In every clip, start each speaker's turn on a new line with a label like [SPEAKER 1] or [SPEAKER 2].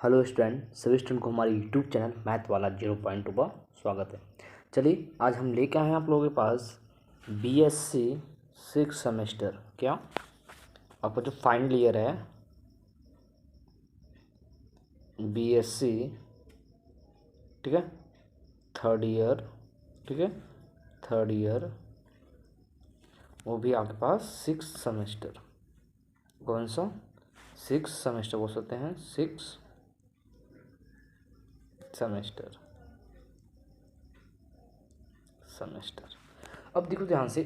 [SPEAKER 1] Hello student, सभी student को हमारे यूट्यूब चैनल मैथ वाला 0.2 पर स्वागत है। चलिए आज हम लेके आए हैं आप लोगों के पास बीएससी 6 सेमेस्टर। क्या आपका जो फाइनल ईयर है बीएससी, ठीक है, थर्ड ईयर, ठीक है, थर्ड ईयर, वो भी आपके पास 6 सेमेस्टर। कौन सा 6 सेमेस्टर बोल सकते हैं, 6 सेमेस्टर। अब देखो ध्यान से,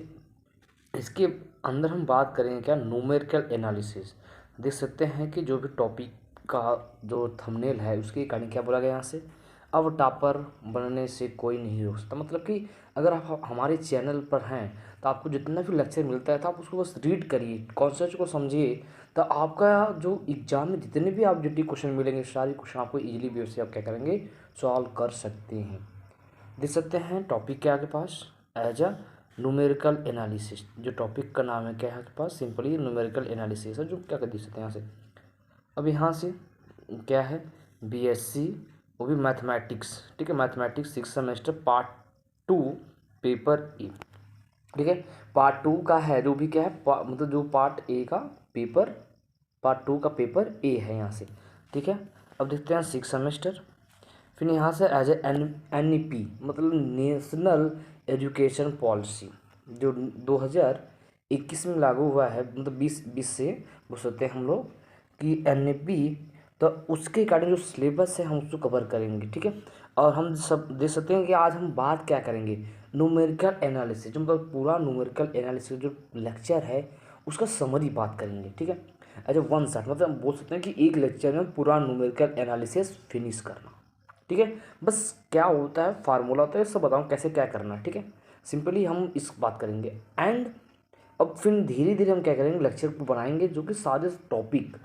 [SPEAKER 1] इसके अंदर हम बात करेंगे क्या, न्यूमेरिकल एनालिसिस। देख सकते हैं कि जो भी टॉपिक का जो थंबनेल है उसके अकॉर्डिंग क्या बोला गया यहाँ से, अब टॉपर बनने से कोई नहीं रोक सकता। मतलब कि अगर आप हमारे चैनल पर हैं तो आपको जितना भी लेक्चर मिलता है तो आप उसको बस रीड करिए, कॉन्सेप्ट को समझिए, तो आपका जो एग्जाम में जितने भी ऑब्जेक्टिव क्वेश्चन मिलेंगे सारे क्वेश्चन आपको इजीली वे से आप क्या करेंगे, सॉल्व कर सकते हैं। देख सकते हैं टॉपिक क्या आपके पास, एज अ न्यूमेरिकल एनालिसिस। जो टॉपिक का नाम है क्या है आपके पास, सिंपली न्यूमेरिकल एनालिसिस है। जो क्या कर देख सकते हैं यहाँ से, अब यहाँ से क्या है, बीएससी, वो भी मैथमेटिक्स, ठीक है, mathematics 6 semester part 2 paper A, ठीक है। पार्ट 2 का है जो भी क्या है, मतलब जो पार्ट ए का पेपर, पार्ट 2 का पेपर ए है यहाँ से, ठीक है। अब देखते हैं 6 सेमेस्टर। फिर यहाँ से एज ए NEP मतलब नेशनल एजुकेशन पॉलिसी, जो 2021 में लागू हुआ है, मतलब 2020 से बोल सकते हैं हम लोग कि NEP, तो उसके अकॉर्डिंग जो सिलेबस है हम उसको कवर करेंगे, ठीक है। और हम सब देख सकते हैं कि आज हम बात क्या करेंगे, न्यूमेरिकल एनालिसिस, जो मतलब पूरा न्यूमेरिकल एनालिसिस जो लेक्चर है उसका समरी बात करेंगे, ठीक है। एज ए वन शॉट, मतलब हम बोल सकते हैं कि एक लेक्चर में पूरा न्यूमेरिकल एनालिसिस फिनिश करना, ठीक है। बस क्या होता है, फार्मूला होता है, सब बताऊँ कैसे क्या करना है, ठीक है। सिंपली हम इस बात करेंगे एंड अब फिर धीरे धीरे हम क्या करेंगे, लेक्चर को बनाएंगे जो कि सारे टॉपिक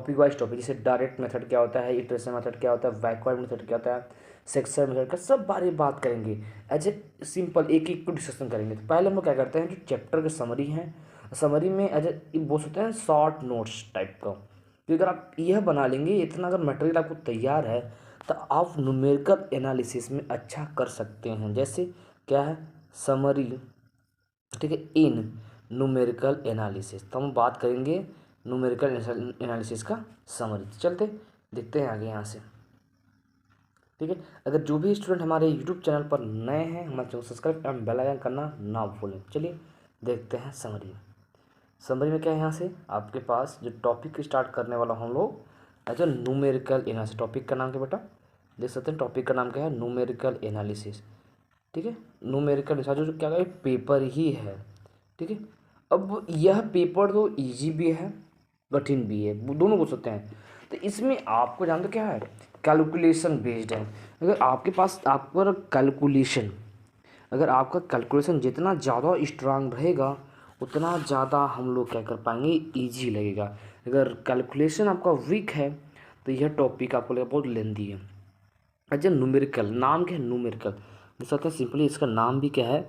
[SPEAKER 1] वाइज टॉपिक, जैसे डायरेक्ट मेथड क्या होता है, इटरेशन मेथड क्या होता है, बैकवर्ड मेथड क्या होता है, सेक्शन मेथड का सब बारे में बात करेंगे। एज ए सिंपल एक एक को डिस्कशन करेंगे। तो पहले हम लोग क्या करते हैं, जो चैप्टर के समरी हैं, समरी में एज ए बोल सकते हैं शॉर्ट नोट्स टाइप का, कि अगर आप यह बना लेंगे, इतना अगर मटेरियल आपको तैयार है तो आप न्यूमेरिकल एनालिसिस में अच्छा कर सकते हैं। जैसे क्या है, समरी, ठीक है, इन न्यूमेरिकल एनालिसिस। तो हम बात करेंगे न्यूमेरिकल एनालिसिस का समरी। चलते देखते हैं आगे यहाँ से, ठीक है। अगर जो भी स्टूडेंट हमारे यूट्यूब चैनल पर नए हैं, हमारे channel subscribe and bell icon करना ना भूलें। चलिए देखते हैं समरी। समरी में क्या है, यहाँ से आपके पास जो टॉपिक स्टार्ट करने वाला हम लोग as a numerical analysis. Topic का नाम क्या बेटा, देख सकते हैं टॉपिक का नाम क्या है, न्यूमेरिकल एनालिसिस, ठीक है। न्यूमेरिकल एनालिसिस जो क्या है, पेपर ही है, ठीक है। अब यह पेपर तो इजी भी है कठिन भी है, वो दोनों बोल सकते हैं। तो इसमें आपको जानते क्या है, कैलकुलेशन बेस्ड है। अगर आपके पास आपका कैलकुलेशन, अगर आपका कैलकुलेशन जितना ज़्यादा स्ट्रांग रहेगा उतना ज़्यादा हम लोग क्या कर पाएंगे, इजी लगेगा। अगर कैलकुलेशन आपका वीक है तो यह टॉपिक आपको लगेगा बहुत लेंदी है। अच्छा, न्यूमेरिकल नाम क्या है, न्यूमेरिकल देख सकते हैं, सिंपली इसका नाम भी क्या है,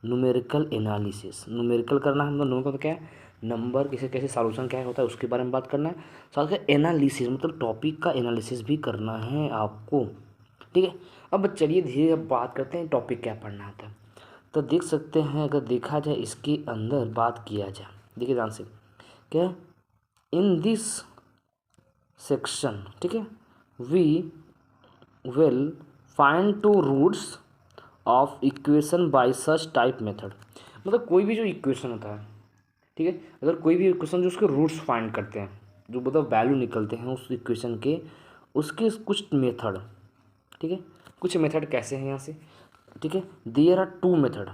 [SPEAKER 1] न्यूमेरिकल एनालिसिस। न्यूमेरिकल करना है, मतलब न्यूमेरिकल क्या है, नंबर कैसे कैसे सॉल्यूशन क्या होता है उसके बारे में बात करना है। साथ में एनालिसिस मतलब टॉपिक का एनालिसिस भी करना है आपको, ठीक है। अब चलिए धीरे अब बात करते हैं टॉपिक क्या पढ़ना होता है। तो देख सकते हैं, अगर देखा जाए इसके अंदर बात किया जाए, देखिए ध्यान से, क्या इन दिस सेक्शन, ठीक है, we will find two roots of equation by such type method. मतलब कोई भी जो इक्वेशन होता है, ठीक है, अगर कोई भी इक्वेशन जो उसके रूट्स फाइंड करते हैं, जो मतलब वैल्यू निकलते हैं उस इक्वेशन के, उसके कुछ मेथड, ठीक है, कुछ मेथड कैसे हैं यहाँ से, ठीक है। देयर आर टू मेथड,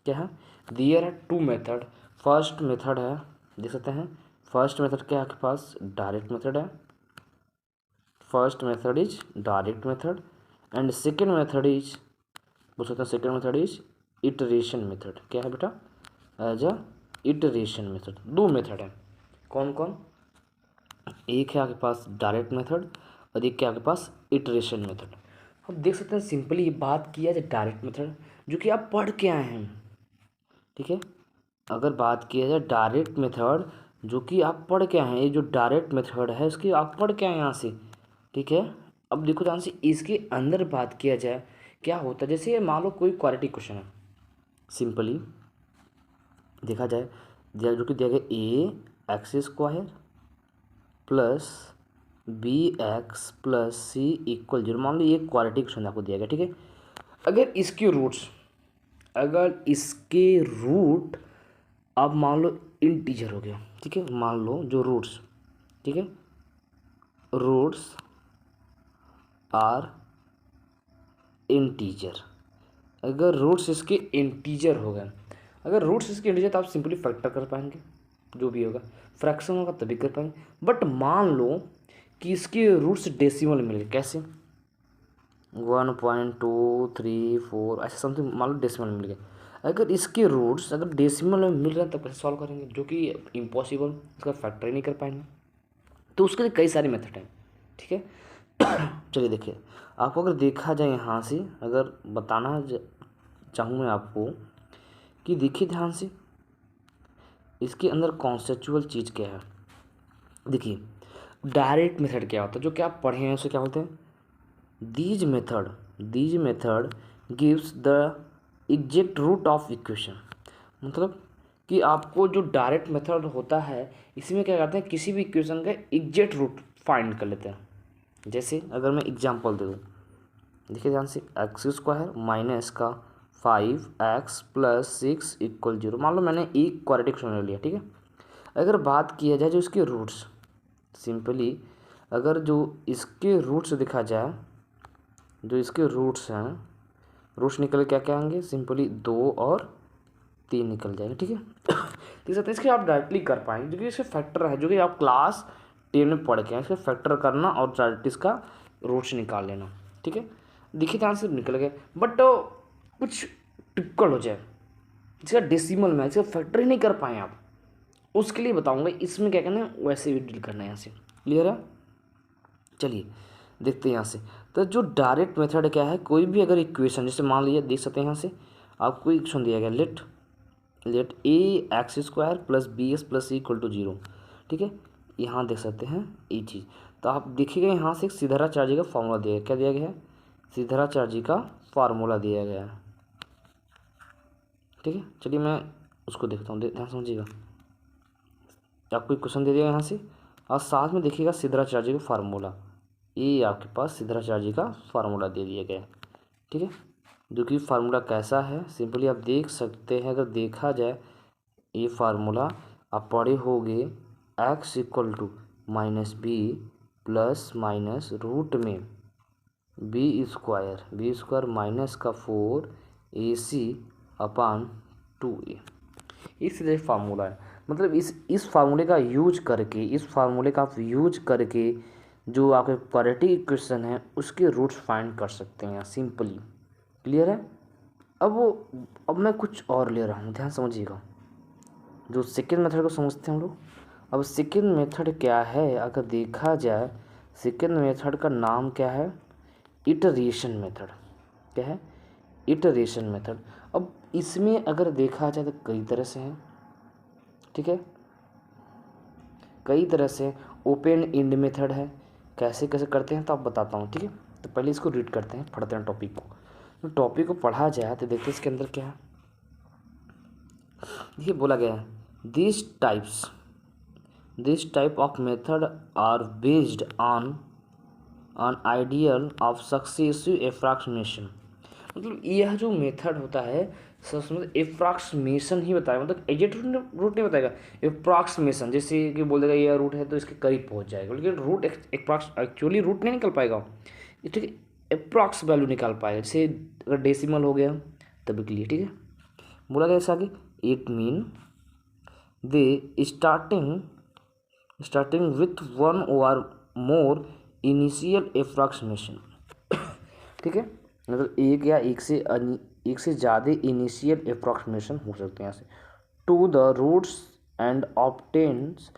[SPEAKER 1] क्या है, there are two method. First method है, देख सकते हैं, फर्स्ट मेथड क्या है आपके पास, डायरेक्ट मेथड है। First method is direct method and second method is, बोल सकते हैं second method is iteration method. क्या है बेटा, एज अ इटरेशन मेथड। दो मेथड है, कौन कौन, एक है आपके पास डायरेक्ट मेथड और एक है आपके पास इटरेशन मेथड। अब देख सकते हैं सिंपली ये बात किया जाए डायरेक्ट मेथड जो कि आप पढ़ के आए हैं, ठीक है। अगर बात किया जाए डायरेक्ट मेथड जो कि आप पढ़ के आए हैं, ये जो डायरेक्ट मेथड है इसकी आप पढ़ के आए यहाँ से, ठीक है। अब देखो ध्यान से, इसके अंदर बात किया जाए क्या होता है, जैसे मान लो कोई क्वाड्रेटिक क्वेश्चन है, सिंपली देखा जाए जो कि दिया गया a x square plus b x plus c equal 0। मान लो ये क्वाड्रेटिक क्वेश्चन आपको दिया गया, ठीक है। अगर इसके रूट अब मान लो इंटीजर हो गया, ठीक है, मान लो जो रूट्स, ठीक है, रूट्स आर इंटीजर, अगर रूट्स इसके इंटीजर हो गए, अगर रूट्स इसके इंटीजर तो आप सिंपली फैक्टर कर पाएंगे, जो भी होगा फ्रैक्शन होगा तभी कर पाएंगे। बट मान लो कि इसके रूट्स डेसिमल मिल गए, कैसे 1.234 ऐसे समथिंग मान लो डेसिमल मिल गए। अगर इसके रूट्स अगर डेसिमल में मिल रहे हैं तब कैसे सॉल्व करेंगे, जो कि इम्पॉसिबल, इसका फैक्टर ही नहीं कर पाएंगे। तो उसके लिए कई सारे मेथड हैं, ठीक है। चलिए देखिए, आपको अगर देखा जाए यहाँ से, अगर बताना चाहूँ मैं आपको कि देखिए ध्यान से, इसके अंदर कॉन्सेप्चुअल चीज़ क्या है। देखिए डायरेक्ट मेथड क्या होता है, जो कि आप पढ़े हैं उसे क्या बोलते हैं, these method gives the exact root of equation. मतलब कि आपको जो डायरेक्ट मेथड होता है इसमें क्या करते हैं, किसी भी इक्वेशन का एग्जैक्ट रूट फाइंड कर लेते हैं। जैसे अगर मैं एग्जांपल दे दूँ, देखिए ध्यान से, एक्स स्क्वायर माइनस का 5x प्लस 6 इक्वल 0। मान लो मैंने एक क्वाड्रेटिक क्वेश्चन ले लिया, ठीक है। अगर बात किया जाए जो इसके रूट्स, सिंपली अगर जो इसके रूट्स देखा जाए, जो इसके रूट्स हैं, रूट्स निकल क्या क्या आएंगे, सिंपली 2 और 3 निकल जाएंगे, ठीक है। देख सकते हैं, इसके आप डायरेक्टली कर पाएंगे, जो कि इसके फैक्टर है, जो कि आप क्लास 10 में पढ़ के हैं, इसका फैक्टर करना और डायरेक्टली इसका रूट्स निकाल लेना, ठीक है। देखिए ध्यान से निकल गए, बट कुछ टिपिकल हो जाए, इसका डेसिमल में इसका फैक्टर ही नहीं कर पाए आप, उसके लिए बताऊंगा इसमें क्या करना है, वैसे भी डील करना है। यहाँ से क्लियर है। चलिए देखते हैं यहाँ से, तो जो डायरेक्ट मेथड क्या है, कोई भी अगर इक्वेशन, जैसे मान लीजिए देख सकते हैं यहाँ से आपको इक्वेशन दिया गया, let a x square plus b x plus c equal to 0, ठीक है। यहाँ देख सकते हैं ये चीज़, तो आप देखिएगा यहाँ से सीधाराचार्य का फार्मूला दिया गया, क्या दिया गया है, सीधाराचार्य का फार्मूला दिया गया है, ठीक है। चलिए मैं उसको देखता हूँ, ध्यान समझिएगा, आपको क्वेश्चन दे दिया यहाँ से और साथ में देखिएगा सीधाराचार्य का फार्मूला, ये आपके पास सीधाराचार्य का फार्मूला दे दिया गया है, ठीक है। जो कि फार्मूला कैसा है, सिंपली आप देख सकते हैं, अगर देखा जाए ये फार्मूला आप पढ़े होंगे, x equal to minus b plus minus root में बी स्क्वायर माइनस का 4ac अपान 2a, इस तरह फार्मूला है। मतलब इस फार्मूले का यूज करके जो आपके क्वाड्रेटिक इक्वेशन है उसके रूट्स फाइंड कर सकते हैं सिंपली। क्लियर है। अब मैं कुछ और ले रहा हूँ, ध्यान समझिएगा। जो सेकेंड मेथड को समझते हैं हम लोग। अब सेकेंड मेथड क्या है, अगर देखा जाए सेकेंड मेथड का नाम क्या है, इटरेशन मेथड। क्या है, इटरेशन मेथड। अब इसमें अगर देखा जाए तो कई तरह से हैं, ठीक है, कई तरह से। ओपन एंड मेथड है, कैसे कैसे करते हैं तो आप बताता हूँ, ठीक है। तो पहले इसको रीड करते हैं, पढ़ते हैं टॉपिक को। तो टॉपिक को पढ़ा जाए तो देखते हैं इसके अंदर क्या है। देखिए बोला गया है, this type of method are based on ideal of successive approximation. मतलब यह जो मेथड होता है मतलब एप्रोक्सीमेशन ही बताएगा, मतलब एग्जैक्ट रूट नहीं बताएगा, एप्रोक्सीमेशन। जैसे कि बोल देगा यह रूट है तो इसके करीब पहुंच जाएगा, लेकिन रूट एक्चुअली रूट नहीं निकल पाएगा, ठीक है, अप्रॉक्स वैल्यू निकाल पाएगा। जैसे अगर डेसिमल हो गया तभी के लिए, ठीक है। बोला गया ऐसा कि it mean they starting with one और मोर इनिशियल एप्रोक्सीमेशन, ठीक है। मतलब एक या एक से ज़्यादा इनिशियल एप्रोक्सीमेशन हो सकते हैं यहाँ से to the roots and obtains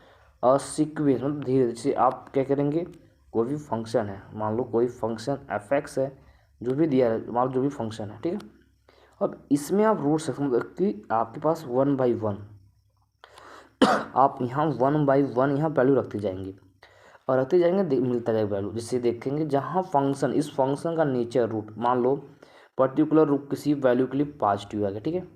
[SPEAKER 1] a sequence. मतलब धीरे धीरे से आप क्या करेंगे, कोई भी फंक्शन है, मान लो कोई फंक्शन fx है, जो भी दिया है, मान लो जो भी फंक्शन है, ठीक है। अब इसमें आप रूट्स मतलब कि आपके पास 1/1 आप यहाँ 1/1 यहाँ वैल्यू रखते जाएंगे। और रखते जाएंगे मिलता जाएगा वैल्यू। जिससे देखेंगे जहाँ फंक्शन, इस फंक्शन का नेचर रूट, मान लो पर्टिकुलर रूट किसी वैल्यू के लिए पॉजिटिव आ गया, ठीक है,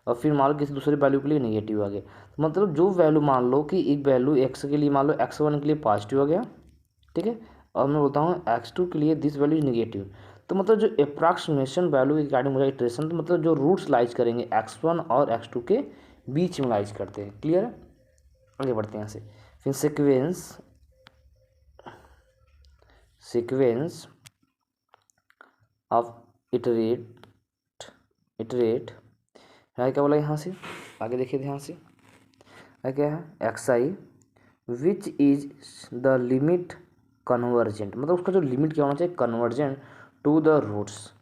[SPEAKER 1] और फिर मान लो किसी दूसरे वैल्यू के लिए नेगेटिव आ गया। तो मतलब जो वैल्यू, मान लो कि एक वैल्यू एक्स के लिए, मान लो x1 के लिए पॉजिटिव आ गया, ठीक है, और मैं बोलता हूँ x2 के लिए दिस वैल्यू इज नेगेटिव, तो मतलब जो अप्रॉक्सीमेशन वैल्यू के रिगार्डिंग मुझे इटरेशन, तो मतलब जो रूट्स लाइज करेंगे x1 और x2 के बीच में लाइज करते हैं। क्लियर है? आगे बढ़ते हैं यहाँ से। फिर सीक्वेंस ऑफ इटरेट यहाँ क्या बोला यहाँ से, आगे देखिए ध्यान से, क्या है x i which is the limit convergent, मतलब उसका जो लिमिट क्या होना चाहिए, convergent to the roots,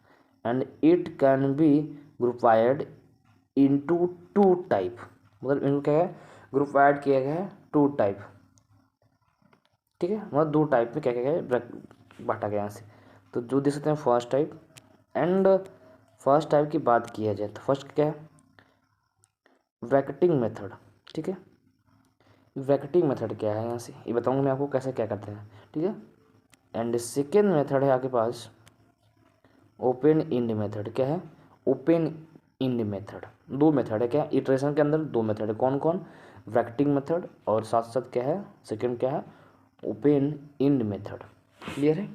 [SPEAKER 1] and it can be grouped into two type, मतलब इनको क्या है ग्रुपाइड किया गया है टू टाइप, ठीक है, मतलब दो टाइप में क्या क्या है बांटा गया यहाँ से। तो जो देख सकते हैं first type, and first type की बात किया जाए तो फर्स्ट क्या है ब्रैकेटिंग मेथड, ठीक है, ब्रैकेटिंग मेथड क्या है यहाँ से ये बताऊंगा मैं आपको कैसे क्या करते हैं, ठीक है। एंड सेकेंड मेथड है आपके पास ओपन इंड मेथड, क्या है ओपन इंड मेथड, दो मेथड है, क्या इटरेशन के अंदर दो मेथड है, कौन कौन, ब्रैकेटिंग मेथड और साथ साथ क्या है सेकेंड क्या है ओपन इंड मेथड। क्लियर है?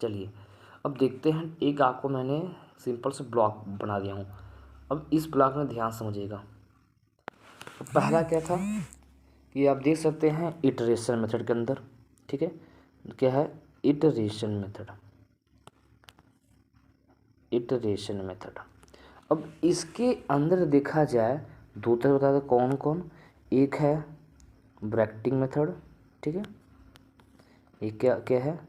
[SPEAKER 1] चलिए अब देखते हैं, एक आपको मैंने सिंपल से ब्लॉक बना दिया हूँ, अब इस ब्लॉक में ध्यान समझिएगा। तो पहला क्या था कि आप देख सकते हैं इटरेशन मेथड के अंदर, ठीक है, क्या है इटरेशन मेथड, इटरेशन मेथड। अब इसके अंदर देखा जाए दो तरह बता दो कौन कौन, एक है ब्रैकेटिंग मेथड, ठीक है, एक क्या क्या है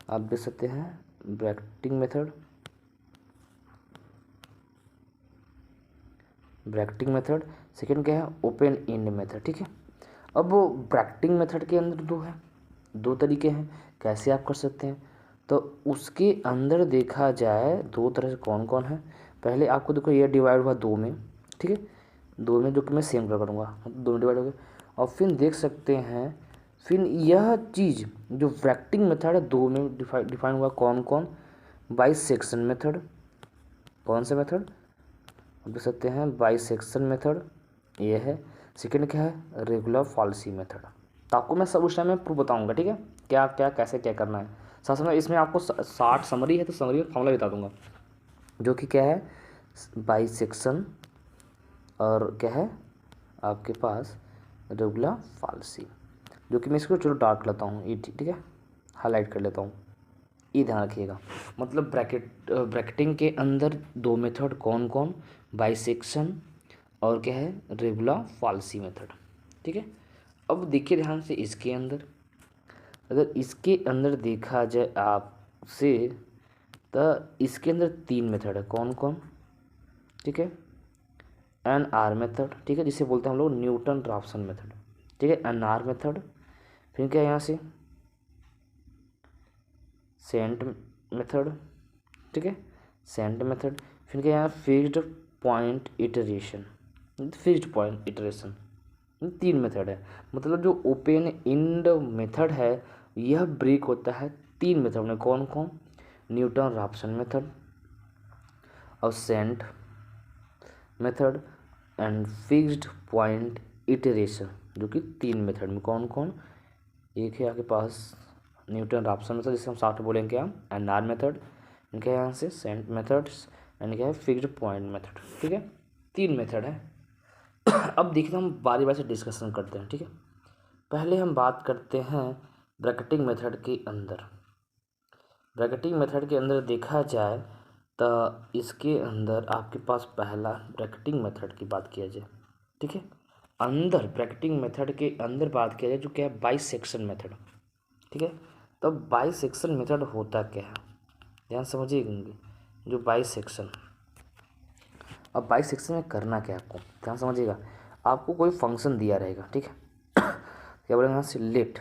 [SPEAKER 1] आप देख सकते हैं bracketing method, bracketing method, second क्या है ओपन एंड मेथड, ठीक है। अब वो ब्रैकेटिंग मेथड के अंदर दो है, दो तरीके हैं कैसे आप कर सकते हैं, तो उसके अंदर देखा जाए दो तरह से कौन कौन है। पहले आपको देखो ये डिवाइड हुआ दो में, ठीक है, दो में जो कि मैं सेम करूँगा, दो में डिवाइड हो गया, और फिर देख सकते हैं फिर यह चीज़ जो ब्रैकेटिंग मेथड है दो में डिफाइन हुआ कौन कौन, बाइसेक्शन मेथड, कौन सा मेथड देख सकते हैं बाइसेक्शन मेथड ये है, सेकंड क्या है रेगुलर फॉल्सी मेथड। तो आपको मैं सब उस टाइम में प्रूफ बताऊंगा, ठीक है, क्या क्या कैसे क्या करना है, साथ में इसमें आपको 60 समरी है तो समरी में फॉर्मूला बता दूंगा, जो कि क्या है बाइसेक्शन और क्या है आपके पास रेगुलर फॉल्सी, जो कि मैं इसको चलो डार्क लेता हूँ ये, ठीक है, हाईलाइट कर लेता हूँ, ये ध्यान रखिएगा। मतलब ब्रैकेटिंग के अंदर दो मेथड कौन कौन, बाइसेक्शन और क्या है रेगुलर फॉल्सी मेथड, ठीक है। अब देखिए ध्यान से इसके अंदर, अगर इसके अंदर देखा जाए आपसे तो इसके अंदर तीन मेथड है कौन कौन, ठीक है, एन आर मेथड, ठीक है, जिसे बोलते हैं हम लोग न्यूटन राफसन मेथड, ठीक है, एन आर मेथड, फिर क्या है यहाँ से सेंट मेथड, ठीक है, सेंट मेथड, फिर क्या यहाँ fixed point iteration, fixed point iteration, तीन मेथड है। मतलब जो ओपन इंड मेथड है यह ब्रेक होता है तीन मेथड में, कौन कौन, न्यूटन राफसन मेथड और secant method and fixed point iteration, जो कि तीन मेथड में कौन कौन, एक है आपके पास न्यूटन राफसन मेथड जिसे हम साथ में बोलेंगे क्या एन आर मेथड, इनके यहाँ से सेंट मेथड्स एंड क्या है फिक्स्ड पॉइंट मेथड, ठीक है, तीन मेथड है। अब देखिए हम बारी बारी से डिस्कशन करते हैं, ठीक है। पहले हम बात करते हैं ब्रैकेटिंग मेथड के अंदर। ब्रैकेटिंग मेथड के अंदर देखा जाए तो इसके अंदर आपके पास पहला ब्रैकेटिंग मेथड की बात किया जाए, ठीक है, अंदर ब्रैकेटिंग मेथड के अंदर बात किया जाए जो क्या है बाइसेक्शन मेथड, ठीक है। तो बाइसेक्शन मेथड होता क्या है ध्यान समझिएगा, जो बाइसेक्शन, अब बाइसेक्शन में करना क्या है आपको ध्यान समझिएगा, आपको कोई फंक्शन दिया रहेगा, ठीक है, क्या बोलेंगे यहाँ से let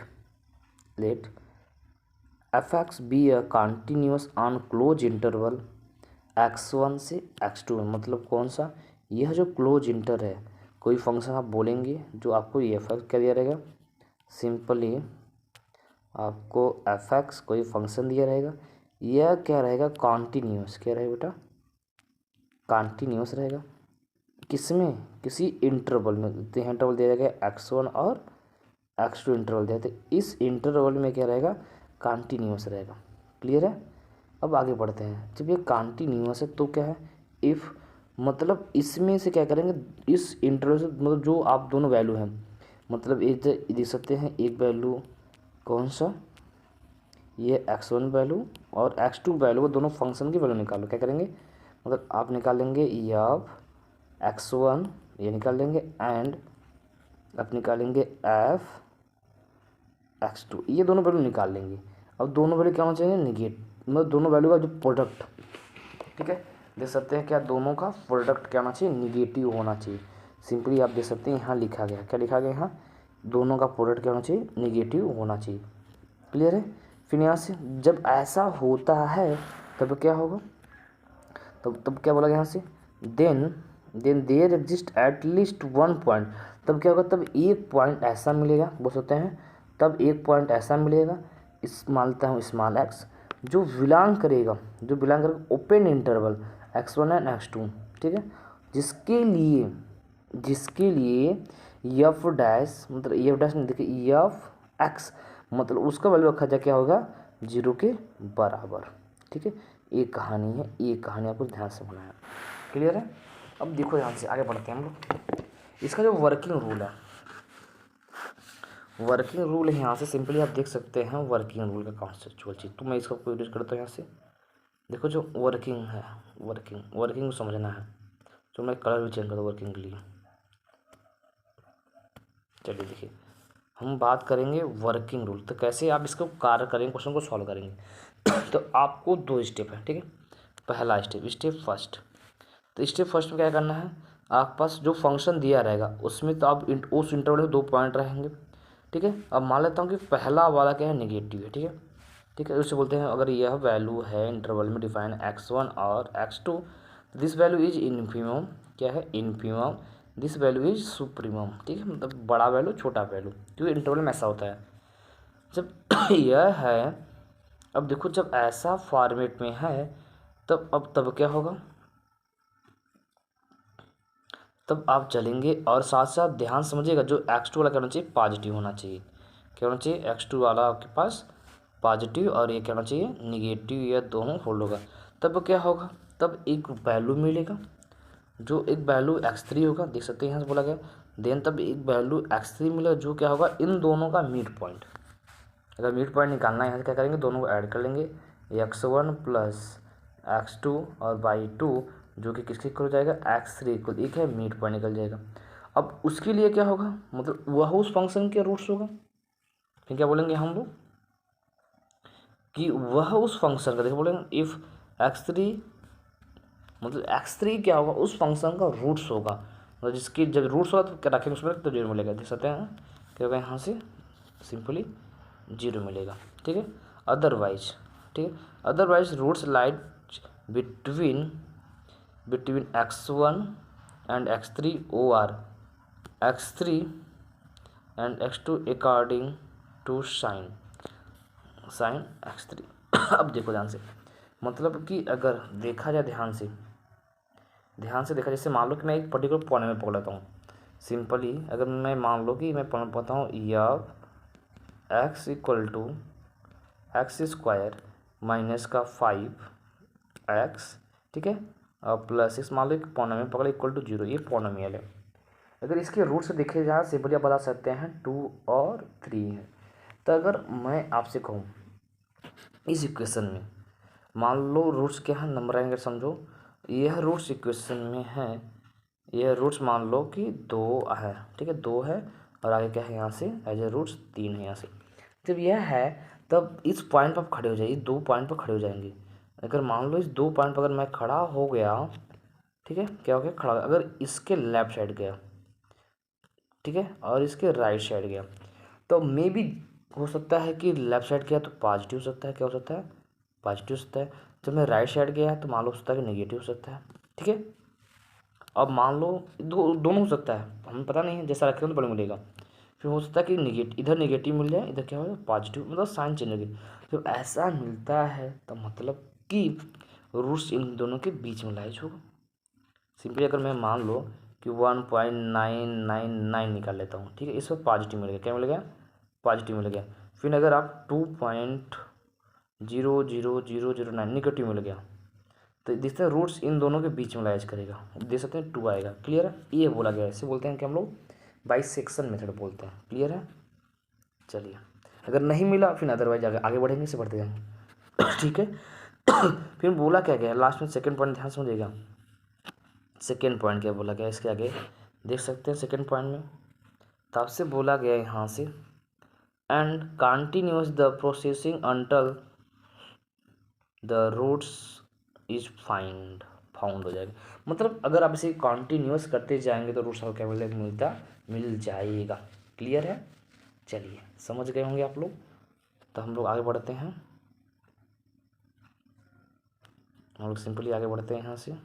[SPEAKER 1] f x be a continuous on close interval x1 से x2 में, मतलब कौन सा यह जो क्लोज इंटर है, कोई फंक्शन आप बोलेंगे जो आपको ये एफ एक्स क्या दिया रहेगा, सिंपली आपको एफ एक्स कोई फंक्शन दिया रहेगा, यह क्या रहेगा, कॉन्टीन्यूस, क्या रहेगा बेटा, कॉन्टीन्यूस रहेगा। किसमें, किसी इंटरवल में, इंटरवल दिया जाएगा x1 और x2 इंटरवल दिया, तो इस इंटरवल में क्या रहेगा, कॉन्टीन्यूस रहेगा। क्लियर है। अब आगे बढ़ते हैं। जब ये कॉन्टीन्यूस है तो क्या है, इफ़ मतलब इसमें से क्या करेंगे, इस इंटरवल से मतलब जो आप दोनों वैल्यू हैं, मतलब एक देख सकते हैं, एक वैल्यू कौन सा, ये x1 वैल्यू और x2 वैल्यू, वो दोनों फंक्शन की वैल्यू निकालो। क्या करेंगे, मतलब आप निकालेंगे एफ x1 ये निकाल लेंगे, एंड आप निकालेंगे एफ x2, ये दोनों वैल्यू निकाल लेंगे। अब दोनों वैल्यू क्या होना चाहिए, निगेट, मतलब दोनों वैल्यू का जो प्रोडक्ट, ठीक है, देख सकते हैं क्या, दोनों का प्रोडक्ट क्या होना चाहिए, निगेटिव होना चाहिए। सिंपली आप देख सकते हैं यहाँ लिखा गया, क्या लिखा गया यहाँ, दोनों का प्रोडक्ट क्या होना चाहिए, निगेटिव होना चाहिए। क्लियर है। फिर यहाँ से जब ऐसा होता है तब क्या होगा, तब क्या बोला यहाँ से, then there exist at least one point, तब क्या होगा, तब एक पॉइंट ऐसा मिलेगा, बोल सकते हैं, तब एक पॉइंट ऐसा मिलेगा, इस मानता हूँ स्मॉल एक्स, जो बिलोंग करेगा open interval x1 and x2, ठीक है, जिसके लिए एफ डैश, मतलब एफ डैश नहीं, देखिए एफ एक्स, मतलब उसका वैल्यू रखा जाए क्या होगा, 0 के बराबर। ठीक है, एक कहानी है, एक कहानी आपको ध्यान से होना है। क्लियर है। अब देखो ध्यान से आगे बढ़ते हैं हम लोग। इसका जो वर्किंग रूल है, वर्किंग रूल है यहाँ से सिंपली आप देख सकते हैं, वर्किंग रूल का कॉन्सेप्चुअल चीज़, तो मैं इसका कोई यूज करता हूँ यहाँ से। देखो जो वर्किंग है, वर्किंग को समझना है, तो मैं कलर भी चेंज करता हूँ वर्किंग के लिए। चलिए देखिए, हम बात करेंगे वर्किंग रूल, तो कैसे आप इसको कार्य करेंगे, क्वेश्चन को सॉल्व करेंगे। तो आपको 2 स्टेप है, ठीक है। पहला स्टेप फर्स्ट, तो स्टेप फर्स्ट में क्या करना है, आपके पास जो फंक्शन दिया रहेगा उसमें तो आप उस इंटरवल में 2 पॉइंट रहेंगे, ठीक है। अब मान लेता हूँ कि पहला वाला क्या है, निगेटिव है, ठीक है, ठीक है। उससे बोलते हैं अगर यह वैल्यू है इंटरवल में डिफाइन x1 और x2, this value is infimum, क्या है, infimum, this value is supremum, ठीक है, मतलब बड़ा वैल्यू छोटा वैल्यू, क्योंकि इंटरवल में ऐसा होता है जब यह है। अब देखो जब ऐसा फॉर्मेट में है तब क्या होगा, तब आप चलेंगे, और साथ साथ ध्यान समझिएगा, जो x2 वाला क्या होना चाहिए, पॉजिटिव होना चाहिए, क्या होना चाहिए, x2 वाला आपके पास पॉजिटिव, और ये क्या होना चाहिए, निगेटिव, या दोनों फोल्ड होगा। तब क्या होगा, तब एक वैल्यू मिलेगा, जो एक वैल्यू x3 होगा, देख सकते हैं यहाँ से बोला गया, देन तब एक वैल्यू x3 मिलेगा, जो क्या होगा, इन दोनों का मिड पॉइंट। अगर मिड पॉइंट निकालना है यहाँ से क्या करेंगे, दोनों को ऐड कर लेंगे, x1 प्लस x2 और बाई 2, जो कि किसके इक्वल हो जाएगा, x3 इक्वल, एक है मिड पॉइंट निकल जाएगा। अब उसके लिए क्या होगा, मतलब वह उस फंक्शन के रूट्स होगा, फिर क्या बोलेंगे हम लोग, कि वह उस फंक्शन का, देखो बोलेंगे इफ़ x3, मतलब x3 क्या होगा, उस फंक्शन का रूट्स होगा, मतलब जिसकी जब रूट्स होगा तो क्या रखेंगे उसमें, तो 0 मिलेगा, देख सकते हैं क्या होगा, यहाँ से सिंपली 0 मिलेगा, ठीक है। अदरवाइज, ठीक है, otherwise roots lie between x1 and x3 or x3 and x2 according to sign x3। अब देखो ध्यान से, मतलब कि अगर देखा जाए ध्यान से देखा, जैसे मान लो कि मैं एक पर्टिकुलर पॉइंट में पकड़ लेता हूँ, सिंपली अगर मैं मान लो कि मैं पढ़ता हूँ f x equal to x square minus का 5x, ठीक है, और प्लस इस मान लो कि पॉइंट पकड़े इक्वल टू 0, ये पॉलिनोमियल है। अगर इसके रूट से देखे जाए सिंपली आप बता सकते हैं 2 और 3 है। तो अगर मैं आपसे कहूँ इस इक्वेशन में मान लो रूट्स क्या है, नंबर आएंगे, समझो यह रूट्स इक्वेशन में है, यह रूट्स मान लो कि 2 है, ठीक है, 2 है, और आगे क्या है यहाँ से एज ए रूट्स 3 है यहाँ से। जब यह है तब इस पॉइंट पर आप खड़े हो जाइए, 2 पॉइंट पर खड़े हो जाएंगे। अगर मान लो इस 2 पॉइंट पर अगर मैं खड़ा हो गया, ठीक है, क्या हो गया, खड़ा, अगर इसके लेफ्ट साइड गया, ठीक है, और इसके राइट साइड गया, तो मे भी हो सकता है कि लेफ्ट साइड गया तो पॉजिटिव हो सकता है, क्या हो सकता है, पॉजिटिव हो सकता है। जब मैं राइट साइड गया है तो मान लो हो सकता है कि नेगेटिव हो सकता है, ठीक है। अब मान लो दोनों हो सकता है, हमें पता नहीं है, जैसा रखेंगे तो बड़ा मिलेगा। फिर हो सकता है कि इधर नेगेटिव मिल जाए, इधर क्या हो जाए पॉजिटिव, मतलब साइन चेंज हो गई। जब ऐसा मिलता है तो मतलब कि रूट्स इन दोनों के बीच में लाइज होगा। सिंपली अगर मैं मान लो कि 1.999 निकाल लेता हूँ, ठीक है, इस पर पॉजिटिव मिल गया, क्या मिल गया, पॉजिटिव मिल गया। फिर अगर आप 2.00009 निगेटिव मिल गया, तो देखते हैं रूट्स इन दोनों के बीच में लाइज करेगा, देख सकते हैं 2 आएगा। क्लियर है, ये बोला गया है, इसे बोलते हैं कि हम लोग बाइसेक्शन मेथड बोलते हैं। क्लियर है, चलिए अगर नहीं मिला फिर अदरवाइज आगे बढ़ेंगे, इसे बढ़ते जाएंगे। ठीक है। फिर बोला क्या गया लास्ट में, सेकंड पॉइंट ध्यान समझिएगा। सेकंड पॉइंट क्या बोला गया इसके आगे, देख सकते हैं सेकंड पॉइंट में। तो आपसे बोला गया यहाँ से and continues the processing until the roots is found हो जाएगा। मतलब अगर आप इसे कंटिन्यूस करते जाएंगे तो रूट्स आपको क्या मिल जाएगा। क्लियर है, चलिए समझ गए होंगे आप लोग। तो हम लोग आगे बढ़ते हैं, हम लोग सिंपली आगे बढ़ते हैं यहाँ से।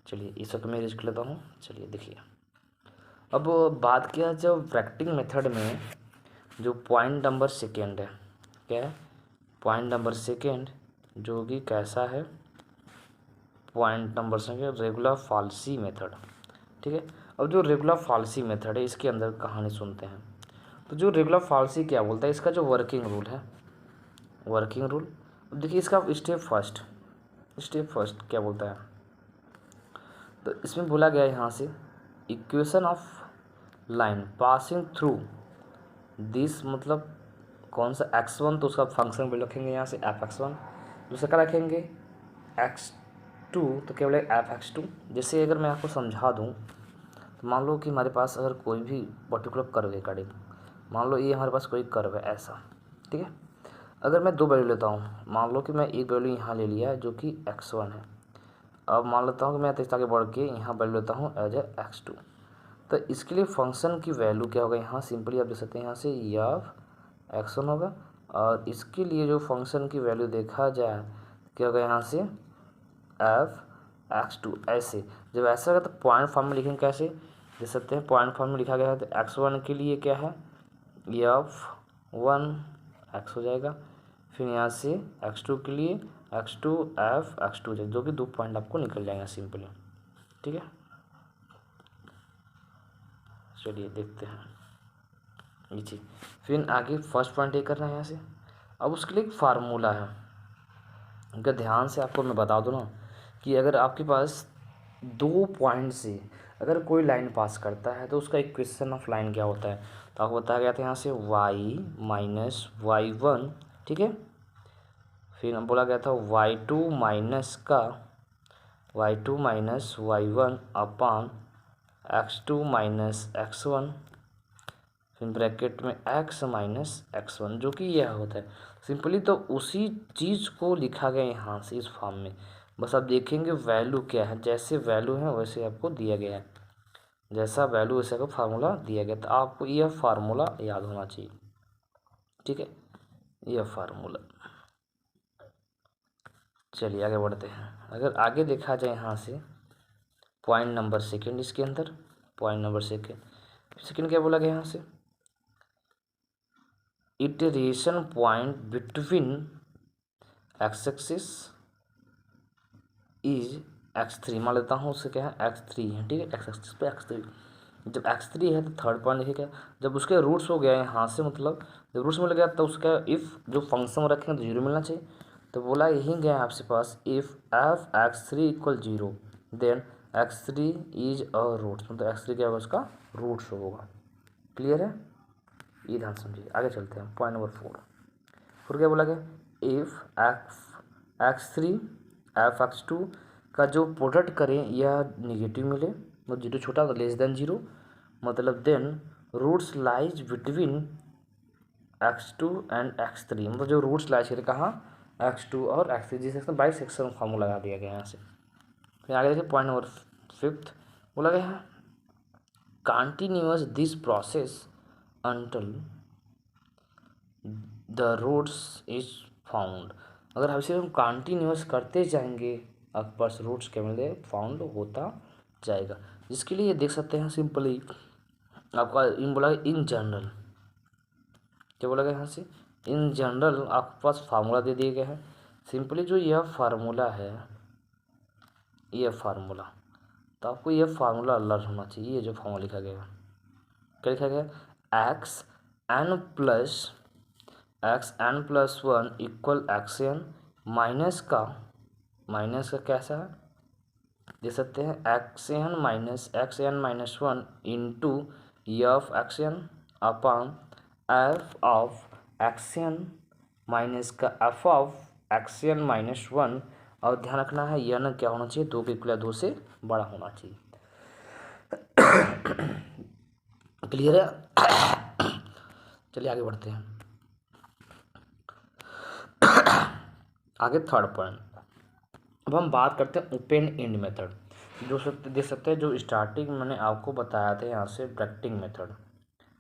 [SPEAKER 1] चलिए इस वक्त मैं रिस्क लेता हूँ। चलिए देखिए, अब बात किया जब वैक्टिंग मेथड में जो पॉइंट नंबर सेकेंड है, क्या है, पॉइंट नंबर सेकेंड, जो कि कैसा है, point number second regular falsies method. ठीक है, अब जो रेगुलर फॉल्सी मेथड है इसके अंदर कहानी सुनते हैं। तो जो रेगुलर फॉल्सी क्या बोलता है, इसका जो वर्किंग रूल है, वर्किंग रूल, अब देखिए इसका स्टेप फर्स्ट क्या बोलता है। तो इसमें बोला गया यहाँ से equation of line passing through this, मतलब कौन सा x1, तो उसका फंक्शन भी रखेंगे यहाँ से f(x1), दूसरा क्या रखेंगे x2, तो क्या बोलेगा f(x2). जैसे अगर मैं आपको समझा दूँ तो मान लो कि हमारे पास अगर कोई भी पर्टिकुलर कर्व है गाड़ी, मान लो ये हमारे पास कोई कर्व है ऐसा, ठीक है। अगर मैं 2 वैल्यू लेता हूँ, मान लो कि मैं एक वैल्यू यहाँ ले लिया जो कि x1 है, अब मान लेता हूँ कि मैं आगे बढ़ के यहाँ वैल्यू लेता हूँ एज x2। तो इसके लिए फंक्शन की वैल्यू क्या होगा, यहाँ सिंपली आप देख सकते हैं यहाँ से यह x1 होगा, और इसके लिए जो फंक्शन की वैल्यू देखा जाए क्या होगा यहाँ से f(x2). ऐसे जब ऐसा होगा तो पॉइंट फॉर्म में लिखेंगे, कैसे देख सकते हैं पॉइंट फॉर्म में लिखा गया है। तो x1 के लिए क्या है f(1) x हो जाएगा, फिर यहाँ से x2 के लिए x2 f(x2) हो जाएगा, जो कि 2 पॉइंट आपको निकल जाएगा सिंपली। ठीक है, चलिए देखते हैं ये चीज़। फिर आगे फर्स्ट पॉइंट ये करना है यहाँ से। अब उसके लिए एक फार्मूला है, अगर ध्यान से आपको मैं बता दूँ ना कि अगर आपके पास 2 पॉइंट से अगर कोई लाइन पास करता है तो उसका इक्वेशन ऑफ लाइन क्या होता है। तो आपको बताया गया था यहाँ से y माइनस y1, ठीक है। फिर बोला गया था y2 माइनस y1 अपान x2 माइनस x1, फिर ब्रैकेट में x माइनस x1, जो कि यह होता है सिंपली। तो उसी चीज़ को लिखा गया यहाँ से इस फॉर्म में, बस आप देखेंगे वैल्यू क्या है, जैसे वैल्यू है वैसे आपको दिया गया है, जैसा वैल्यू वैसे आपको फार्मूला दिया गया। तो आपको यह फार्मूला याद होना चाहिए, ठीक है, यह फार्मूला। चलिए आगे बढ़ते हैं। अगर आगे देखा जाए यहाँ से पॉइंट नंबर सेकेंड, इसके अंदर पॉइंट नंबर सेकेंड क्या बोला गया यहाँ से, iteration point between x axis is x3, मान लेता हूँ उससे क्या है x3 है, ठीक है, एक्स एक्सिस पे x3। जब x3 है तो थर्ड पॉइंट देखिए क्या, जब उसके रूट्स हो गया यहाँ से, मतलब जब रूट्स मिल गया तो उसका इफ़ जो फंक्शन रखेंगे तो 0 मिलना चाहिए। तो बोला यही गया आपके पास if f(x3) = 0 then x3 is a roots, मतलब x3 क्या होगा उसका रूट्स होगा। क्लियर है, ये ध्यान समझिए। आगे चलते हैं पॉइंट नंबर 4। फिर क्या बोला गया इफ़ x3 f(x2) का जो प्रोडक्ट करें यह निगेटिव मिले, मतलब 0 छोटा <0, मतलब then roots lies between x2 and x3, मतलब जो रूट्स लाइज करें कहाँ x2 और x3, जिस सेक्शन बाई सेक्शन फार्मूला लगा दिया गया यहाँ से। फिर आगे देखिए पॉइंट नंबर 5 बोला गया है continuous this process until the roots is found. अगर हम इसे हम कंटिन्यूअस करते जाएंगे आपके पास रूट्स क्या मिले फाउंड होता जाएगा। जिसके लिए देख सकते हैं सिंपली आपका इन बोला इन जनरल, क्या बोला गया यहाँ से, इन जनरल आपके पास फार्मूला दे दिए गए हैं। सिंपली जो यह फार्मूला है, यह फार्मूला, तो आपको यह फार्मूला लर्न होना चाहिए। ये जो फार्मूला लिखा गया है, क्या लिखा गया, x n plus one equal x n minus का कैसा है, दे सकते हैं x n minus one into f x n upon f of x n minus का f of x n minus one. और ध्यान रखना है यह ना क्या होना चाहिए, 2 के इक्वल 2 से बड़ा होना चाहिए। क्लियर है। चलिए आगे बढ़ते हैं। आगे थर्ड पॉइंट, अब हम बात करते हैं ओपन एंड मेथड। जो देख सकते हैं, जो स्टार्टिंग मैंने आपको बताया था यहाँ से ब्रैकेटिंग मेथड,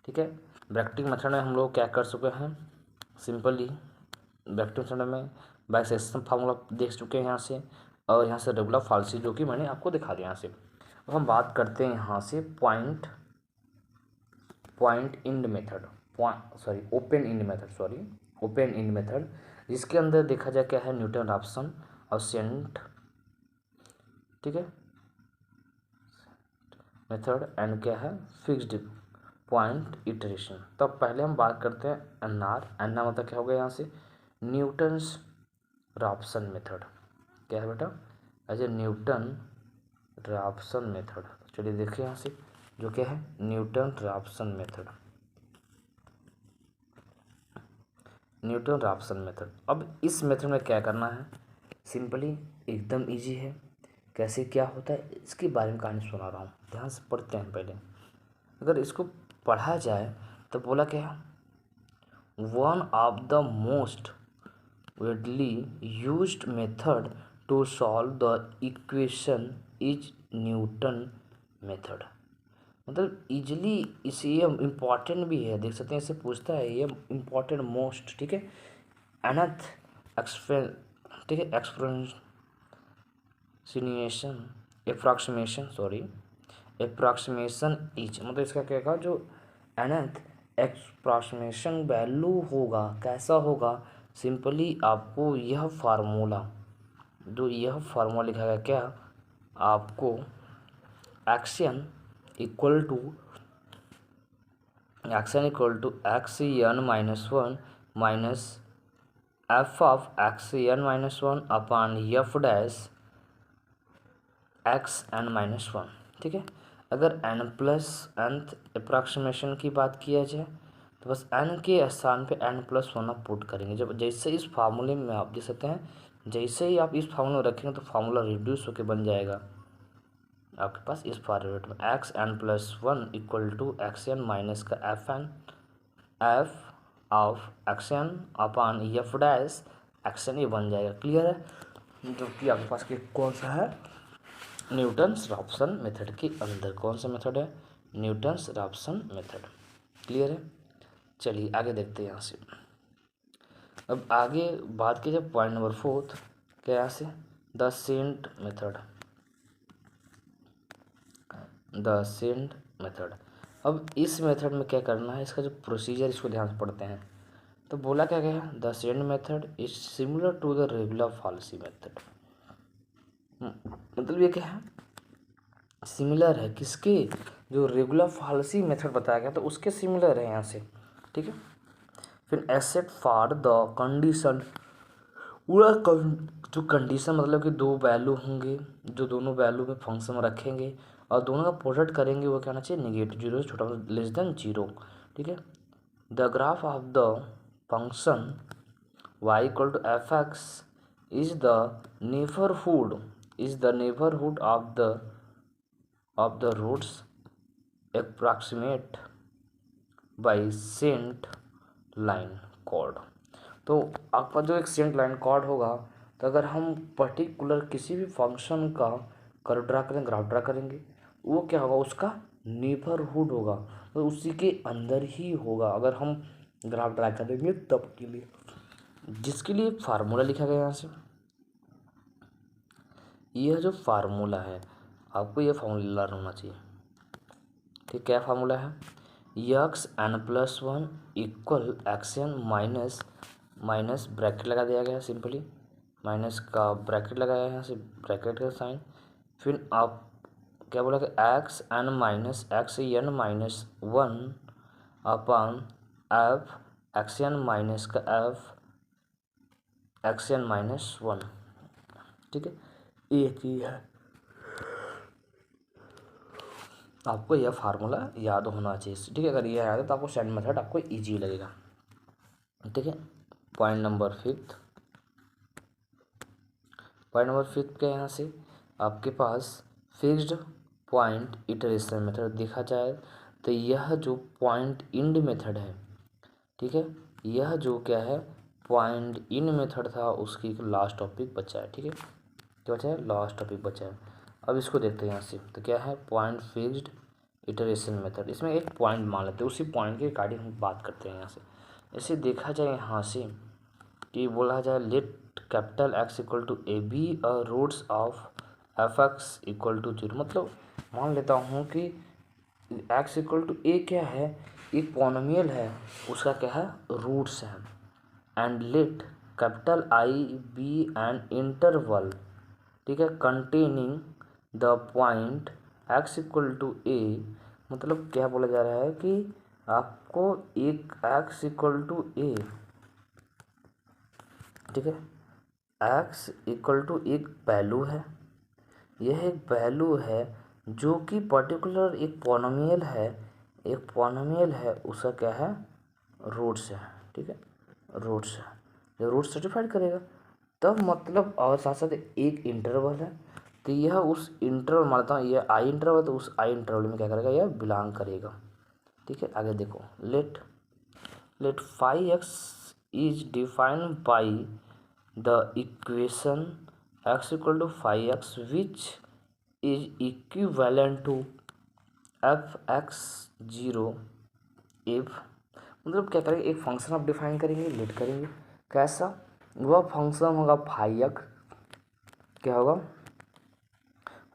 [SPEAKER 1] ठीक है। ब्रैकेटिंग मेथड में हम लोग क्या कर चुके हैं, सिंपली ब्रैकेटिंग मेथड में बाइसेक्शन फार्मूला देख चुके हैं यहाँ से, और यहाँ से रेगुलर फाल्सी जो कि मैंने आपको दिखा दिया यहाँ से। अब हम बात करते हैं यहाँ से point and method, open and method, जिसके अंदर देखा जाए क्या है, न्यूटन रैप्सन और सेंट, ठीक है, मेथड एंड क्या है, फिक्स्ड पॉइंट इटरेशन। तो पहले हम बात करते हैं एन आर मतलब क्या हो गया यहाँ से, न्यूटन्स रैप्सन मेथड। क्या है बेटा, as a Newton Raphson method. चलिए देखिए यहाँ से, जो क्या है, न्यूटन रैप्सन मेथड। अब इस मेथड में क्या करना है, सिंपली एकदम इजी है। कैसे क्या होता है इसके बारे में कहानी सुना रहा हूँ, ध्यान से पढ़ते हैं पहले। अगर इसको पढ़ा जाए तो बोला क्या, one of the most widely used method to solve the equation is Newton method. मतलब इजली इसे, ये इम्पॉर्टेंट भी है, देख सकते हैं, इसे पूछता है ये इम्पॉर्टेंट मोस्ट, ठीक है। अनथ ठीक है, एप्रोक्सीमेशन इज, मतलब इसका क्या कहा, जो अनथ एप्रोक्सीमेशन वैल्यू होगा कैसा होगा, सिंपली आपको यह फार्मूला लिखा गया, क्या आपको x n equal to x n minus one minus f of x n minus one upon f dash x n minus one, ठीक है। अगर n प्लस nth अप्रॉक्सीमेशन की बात किया जाए तो बस n के स्थान पे n प्लस वन आप पुट करेंगे। जब जैसे इस फार्मूले में आप देख सकते हैं, जैसे ही आप इस फार्मूले में रखेंगे तो फार्मूला रिड्यूस होकर बन जाएगा आपके पास इस फॉर्मेट में, x n plus one equal to x n minus का f of x n upon f dash x n, ये बन जाएगा। क्लियर है, जो कि आपके पास कौन सा है, न्यूटन्स रैप्सन मेथड के अंदर कौन सा मेथड है, न्यूटन्स रैप्सन मेथड। क्लियर है, चलिए आगे देखते हैं यहाँ से। अब आगे बात की जाए पॉइंट नंबर 4, क्या यहाँ से, द सेंट मेथड। अब इस मेथड में क्या करना है, इसका जो प्रोसीजर, इसको ध्यान से पढ़ते हैं। तो बोला क्या गया, the secant method is similar to the regula falsi method. मतलब ये क्या है, सिमिलर है किसके, जो रेगुलर फाल्सी मेथड बताया गया तो उसके सिमिलर है यहाँ से, ठीक है। फिर एक्सेप्ट फॉर द कंडीशन, पूरा जो कंडीशन मतलब कि 2 वैल्यू होंगे, जो दोनों वैल्यू में फंक्शन में रखेंगे और दोनों का प्रोडक्ट करेंगे, वो क्या होना चाहिए, नेगेटिव, 0 से छोटा लेस देन 0, ठीक है। The graph of the function y equal to f x is the neighbourhood of the roots approximate by secant line chord. तो आपका जो एक सेंट लाइन कॉर्ड होगा, तो अगर हम पर्टिकुलर किसी भी फंक्शन का कर्व ड्रा करेंगे, ग्राफ ड्रा करेंगे, वो क्या होगा, उसका नेबरहुड होगा, तो उसी के अंदर ही होगा अगर हम ग्राफ ड्रा करेंगे तब के लिए, जिसके लिए फार्मूला लिखा गया यहाँ से। यह जो फार्मूला है आपको ये फॉर्मूला लर्न होना चाहिए। ठीक, क्या फार्मूला है? X n plus one equal x n minus minus bracket लगा दिया गया है, सिंपली माइनस का ब्रैकेट लगाया है, यहाँ से ब्रैकेट का साइन। फिर आप क्या बोला कि x n minus x n minus one upon f x n minus का f x n minus one. ठीक है, ये चीज़ है, आपको यह फार्मूला याद होना चाहिए। ठीक है, अगर यह याद है तो आपको सेकंड मेथड आपको इजी लगेगा। ठीक है, पॉइंट नंबर फिफ्थ क्या है? यहाँ से आपके पास फिक्स्ड पॉइंट इटरेशन मेथड देखा जाए तो यह जो पॉइंट इंड मेथड है, ठीक है, यह जो क्या है पॉइंट इन मेथड था उसकी लास्ट टॉपिक बचा है। ठीक है, क्या बचा है? लास्ट टॉपिक बचा है। अब इसको देखते हैं यहाँ से, तो क्या है पॉइंट फिक्स्ड इटरेशन मेथड। इसमें एक पॉइंट मान लेते हैं, उसी पॉइंट के रिगार्डिंग हम बात करते हैं यहाँ से। ऐसे देखा जाए यहाँ से कि बोला जाए let capital x equal to a b roots of f x equal to zero. मतलब मान लेता हूँ कि एक्स इक्वल टू ए क्या है, एक पॉलिनोमियल है, उसका क्या है रूट्स है। And let capital I be an interval, ठीक है, containing the point x equal to a. मतलब क्या बोला जा रहा है कि आपको एक एक्स इक्वल टू ए, ठीक है, एक्स इक्वल टू एक वैल्यू है, यह एक वैल्यू है जो कि पर्टिकुलर एक पॉलिनोमियल है, एक पॉलिनोमियल है, उसका क्या है रूट्स है। ठीक है, रूट्स है, जब रूट सर्टिफाइड करेगा तब मतलब, और साथ साथ एक इंटरवल है, तो यह उस इंटरवल मानता हूँ यह आई इंटरवल, तो उस आई इंटरवल में क्या करेगा, यह बिलोंग करेगा। ठीक है, आगे देखो, let five x is defined by the equation x equal to five x which is equivalent to f x zero if. मतलब क्या करेंगे, एक फंक्शन आप डिफाइन करेंगे, लेट करेंगे, कैसा वह फंक्शन होगा फाइव एक्स, क्या होगा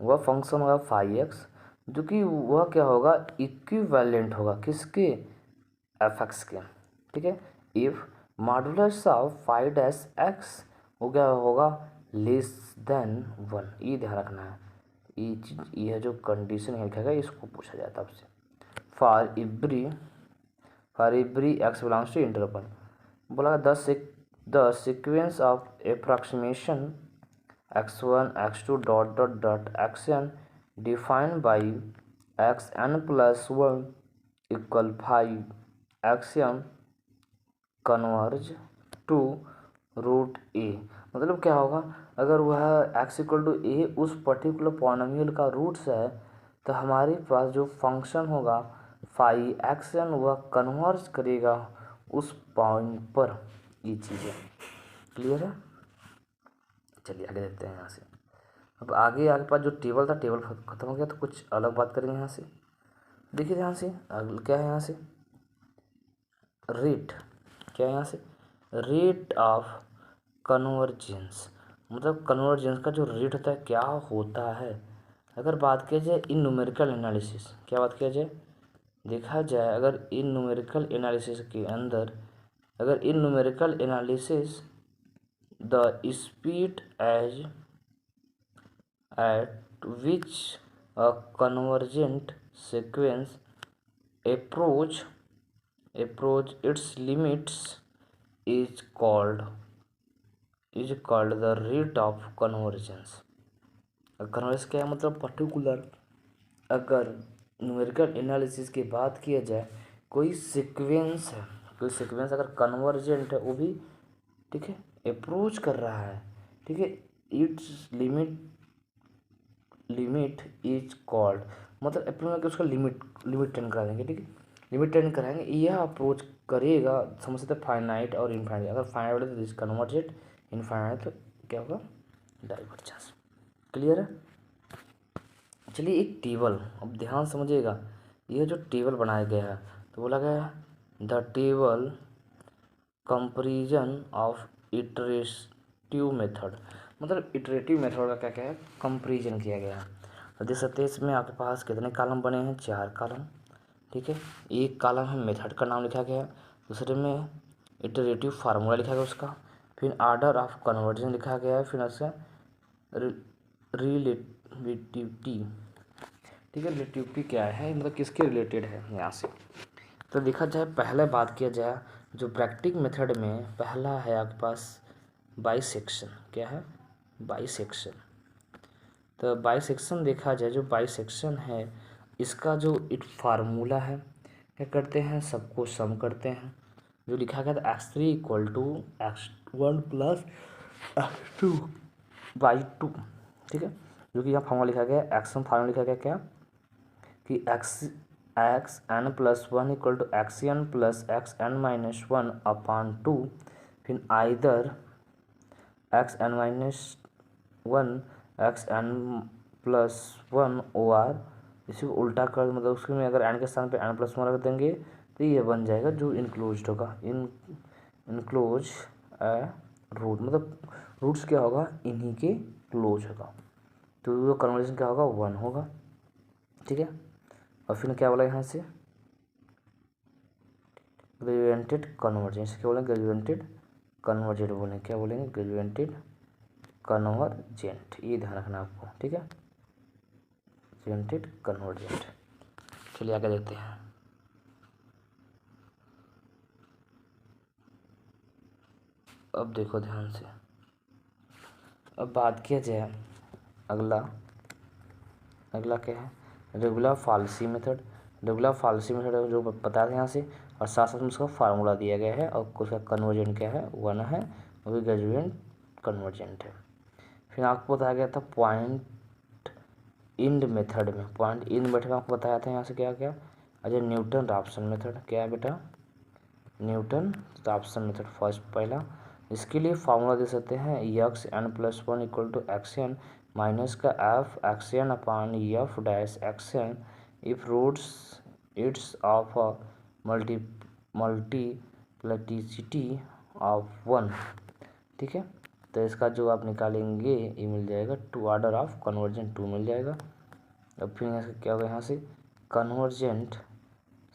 [SPEAKER 1] वह फंक्शन होगा फाइव एक्स, जो कि वह क्या होगा इक्विवेलेंट होगा किसके, एफ एक्स के। ठीक है, if modulus of five dash x वो क्या होगा लेस देन वन। ये ध्यान रखना है, ये चीज, यह जो कंडीशन है लिखा गया इसको पूछा जाता है आपसे। For every x belongs to interval, बोला the sequence of approximation x1 x2 dot dot dot xn defined by xn plus one equal five xn converge to root a. मतलब क्या होगा, अगर वह x इक्वल टू ए उस particular polynomial का roots है, तो हमारे पास जो फंक्शन होगा फाइव xn वह कन्वर्ज करेगा उस पॉइंट पर। ये चीज़ें क्लियर है? चलिए आगे देखते हैं यहाँ से। अब आगे पास जो टेबल था, टेबल खत्म हो गया, तो कुछ अलग बात करेंगे यहाँ से। देखिए यहाँ से क्या है, यहाँ से रेट, क्या है यहाँ से रेट ऑफ कन्वर्जेंस। मतलब कन्वर्जेंस का जो रेट होता है क्या होता है, अगर बात किया जाए इन न्यूमेरिकल एनालिसिस, क्या बात किया जाए, देखा जाए अगर इन न्यूमेरिकल एनालिसिस के अंदर, अगर in numerical analysis the speed as at which a convergent sequence approach its limits is called the rate of convergence। Convergence क्या है, मतलब पर्टिकुलर अगर न्यूमेरिकल एनालिसिस की बात किया जाए, कोई सीक्वेंस है, कोई सीक्वेंस अगर कन्वर्जेंट है वो भी, ठीक है, अप्रोच कर रहा है, ठीक है, इट्स लिमिट इज कॉल्ड, मतलब अप्रोच उसका लिमिट टेन करा देंगे। ठीक है, लिमिट टेन कराएंगे, यह अप्रोच करेगा, समझ सकते फाइनाइट और इनफाइनाइट। अगर फाइनाइट बोले तो दिस कन्वर्जेंट, इनफाइनाइट तो क्या होगा डाइवर्जेंस। क्लियर है? चलिए एक टेबल, अब ध्यान समझिएगा, यह जो टेबल बनाया गया है तो बोला गया है the table comparison of iterative method. मतलब इटरेटिव मेथड का क्या क्या है कंपेरिजन किया गया है। तो देख सकते हैं इसमें आपके पास कितने कॉलम बने हैं, 4 कॉलम। ठीक है, एक कॉलम में मेथड का नाम लिखा गया है, दूसरे में इटरेटिव फार्मूला लिखा गया उसका, फिर आर्डर ऑफ कन्वर्जन लिखा गया है, फिर उसका रिलेटिविटी। ठीक है, रिलेटिविटी क्या है, मतलब किसके रिलेटेड है यहाँ से। तो देखा जाए, पहले बात किया जाए जो प्रैक्टिक मेथड में पहला है आपके पास बाइसेक्शन। क्या है, बाइसेक्शन। तो बाइसेक्शन देखा जाए, जो बाइसेक्शन है इसका जो एक फार्मूला है, क्या करते हैं, सबको सम करते हैं। जो लिखा गया था x3 equal to x1 plus x2 by 2। ठीक है, जो कि यहाँ फार्मूला लिखा गया, एक्स1 फार्मूला लिखा गया क्या कि x n plus 1 equal to x n plus x n minus 1 upon 2, फिर either x n minus 1 x n plus 1 or, इसी को उल्टा कर, मतलब उसके में अगर एन के स्थान पे एन प्लस 1 रख देंगे तो ये बन जाएगा जो इनक्लोज होगा, इनक्लोज रूट, मतलब रूट्स क्या होगा, इन्हीं के क्लोज होगा, तो वो कन्वर्जेशन क्या होगा, 1 होगा। ठीक है, और फिर क्या बोला यहाँ से, ग्रेजुएटेड कन्वर्जेंस, क्या बोलेंगे, ग्रेजुएटेड कन्वर्जेंट बोलेंगे, क्या बोलेंगे, ग्रेजुएटेड कन्वर्जेंट, ये ध्यान रखना आपको। ठीक है, ग्रेजुएटेड कन्वर्जेंट। चलिए आगे देखते हैं। अब देखो ध्यान से, अब बात किया जाए अगला क्या है, regular falsies method. Regular falsies method जो बताया था यहाँ से, और साथ साथ में उसका फार्मूला दिया गया है, और उसका कन्वर्जेंट क्या है, 1 है, वो भी ग्रेजुएट कन्वर्जेंट है। फिर आपको बताया गया था पॉइंट इंड मेथड में, पॉइंट इंड मेथड में आपको बताया था यहाँ से क्या क्या, अच्छा न्यूटन राप्सन मेथड। क्या है बेटा, न्यूटन राप्सन मेथड फर्स्ट पहला। इसके लिए फार्मूला दे सकते हैं, x n plus 1 equal to x n minus का f x n upon f dash x n if roots its of multiplicity of 1। ठीक है, तो इसका जो आप निकालेंगे ये मिल जाएगा 2 आर्डर ऑफ कन्वर्जेंट 2 मिल जाएगा। अब फिर यहाँ से क्या होगा, यहाँ से convergent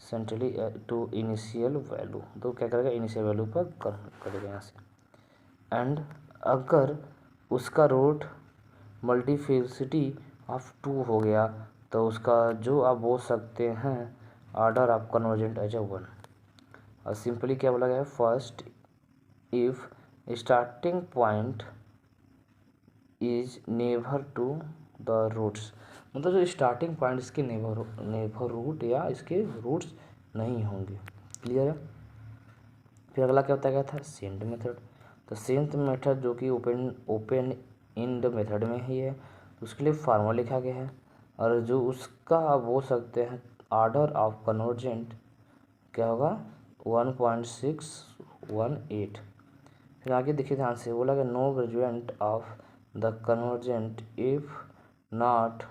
[SPEAKER 1] centrally to initial value, तो क्या करेगा, इनिशियल वैल्यू पर करेगा यहाँ से। एंड अगर उसका रूट मल्टीप्लिसिटी ऑफ 2 हो गया तो उसका जो आप बोल सकते हैं order of convergent as a 1। और सिंपली क्या बोला गया है, first if starting point is neighbour to the roots, मतलब जो स्टार्टिंग पॉइंट इसके नेबर रूट या इसके रूट्स नहीं होंगे। क्लियर है। फिर अगला क्या होता गया था, सेंट मेथड। तो सेंट मेथड जो कि ओपन इंड मेथड में ही है, तो उसके लिए फार्मूला लिखा गया है, और जो उसका आप बोल सकते हैं आर्डर ऑफ कन्वर्जेंट क्या होगा, 1.618। फिर आगे देखिए ध्यान से, बोला कि no gradient of the convergent if not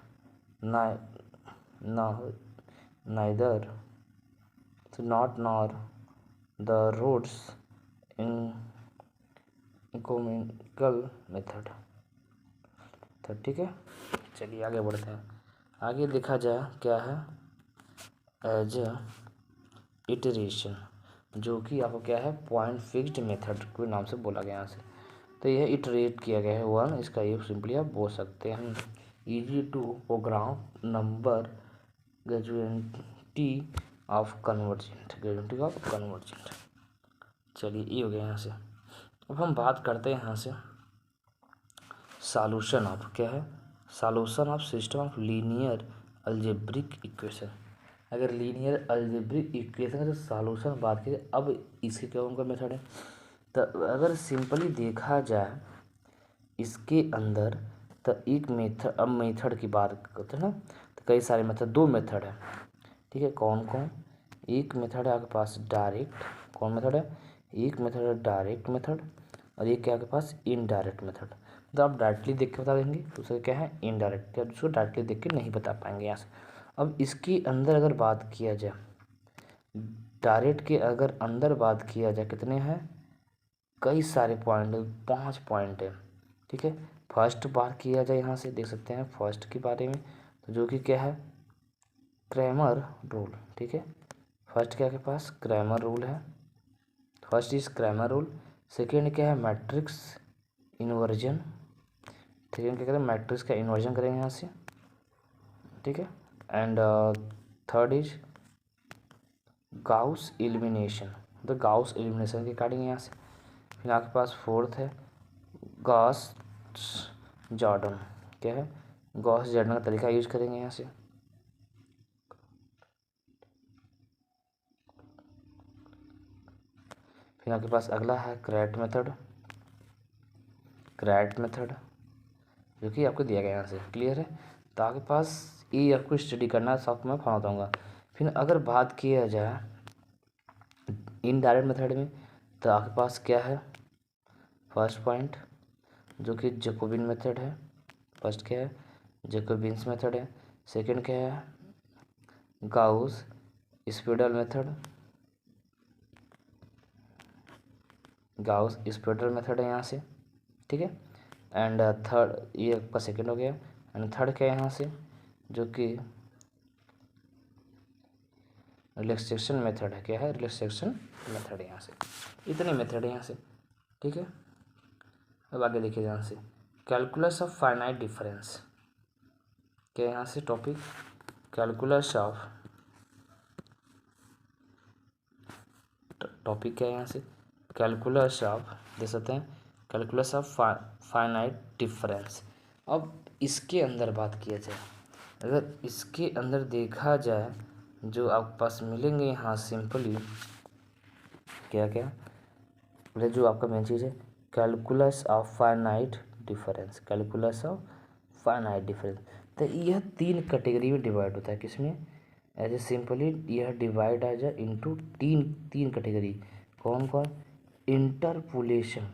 [SPEAKER 1] neither not nor the roots in economical method. तो ठीक है, चलिए आगे बढ़ते हैं। आगे देखा जाए क्या है, एज इटरेशन, जो कि आपको क्या है, पॉइंट फिक्स्ड मेथड के नाम से बोला गया यहाँ से। तो यह इटरेट किया गया है 1, इसका ये सिंपली आप बोल सकते हैं, easy to program number gratuity of convergent. चलिए ये हो गया यहाँ से। अब हम बात करते हैं यहाँ से सॉल्यूशन ऑफ, क्या है, solution of system of linear algebraic equation. अगर लीनियर अलजेब्रिक इक्वेशन का जो सॉल्यूशन बात करें, अब इसके क्या उनका मेथड है, तो अगर सिंपली देखा जाए इसके अंदर, तो एक मेथड, अब मेथड की बात करते हैं ना, तो कई सारे मेथड, 2 मेथड है। ठीक है, कौन कौन, एक मेथड है आपके पास डायरेक्ट, कौन मेथड है, एक मेथड है डायरेक्ट मेथड, और एक क्या आपके पास इनडायरेक्ट मेथड। तो आप डायरेक्टली देख के बता देंगे, दूसरा क्या है इनडायरेक्ट, आप उसको डायरेक्टली देख के नहीं बता पाएंगे यहाँ से। अब इसके अंदर अगर बात किया जाए, डायरेक्ट के अगर अंदर बात किया जाए, कितने हैं, कई सारे पॉइंट, 5 पॉइंट है। ठीक है, फर्स्ट बात किया जाए यहाँ से देख सकते हैं फर्स्ट के बारे में, तो जो कि क्या है, क्रैमर रूल। ठीक है, फर्स्ट क्या है आपके पास, क्रैमर रूल है, first is Cramer rule. Second क्या है, मैट्रिक्स इन्वर्जन। सेकेंड क्या करें, मैट्रिक्स का इन्वर्जन करेंगे यहाँ से। ठीक है, and third is Gauss elimination, तो गाउस एलिमिनेशन की काटेंगे यहाँ से। फिर आपके पास फोर्थ है गॉस जॉर्डन। क्या है, गॉस जॉर्डन का तरीका यूज करेंगे यहाँ से। फिर आपके पास अगला है क्रेट मेथड, क्रेट मेथड जो कि आपको दिया गया यहाँ से। क्लियर है, तो आपके पास ये आपको स्टडी करना है, सब मैं फॉलो बताऊँगा। फिर अगर बात किया जाए इनडायरेक्ट मेथड में, तो आपके पास क्या है, फर्स्ट पॉइंट जो कि जैकोबिन मेथड है। फर्स्ट क्या है, जैकोबिन्स मेथड है। सेकंड क्या है, गाउस स्पीडल मेथड, गाउस स्पीडल मेथड है यहाँ से। ठीक है, एंड थर्ड, ये आपका सेकंड हो गया। एंड थर्ड क्या है यहाँ से, जो कि रिलैक्सेशन मेथड है। क्या है, रिलैक्सेशन मेथड है यहाँ से। इतने मेथड है यहाँ से। ठीक है, अब आगे देखिए ध्यान से, कैलकुलस ऑफ फाइनाइट डिफरेंस। क्या है यहाँ से टॉपिक, कैलकुलस ऑफ, टॉपिक क्या है यहाँ से, कैलकुलस ऑफ, देख सकते हैं कैलकुलस ऑफ फाइनाइट डिफरेंस। अब इसके अंदर बात किया जाए, अगर इसके अंदर देखा जाए, जो आपके पास मिलेंगे यहाँ सिंपली क्या क्या, पहले जो आपका मेन चीज़ है calculus of finite difference, calculus of finite difference. तो यह तीन कैटेगरी में डिवाइड होता है, किसमें, एज ए सिंपली यह डिवाइड आ जाए इनटू तीन तीन कैटेगरी। कौन कौन, इंटरपोलेशन।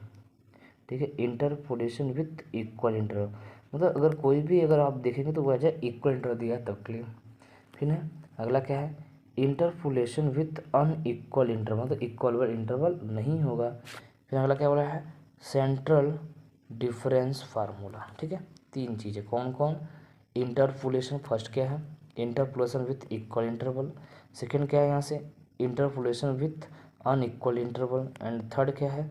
[SPEAKER 1] ठीक है, इंटरपोलेशन विथ इक्वल इंटरवल, मतलब अगर कोई भी अगर आप देखेंगे तो वह आ जाए इक्वल इंटरवल दिया है तब क्लियर। फिर है अगला क्या है, इंटरपोलेशन विथ अनइक्वल इंटरवल, मतलब इक्वल इंटरवल नहीं होगा। फिर अगला क्या बोला है, सेंट्रल डिफरेंस फार्मूला। ठीक है, तीन चीज़ें कौन कौन, इंटरपोलेशन, फर्स्ट क्या है interpolation with equal interval, second क्या है यहाँ से interpolation with unequal interval, and third क्या है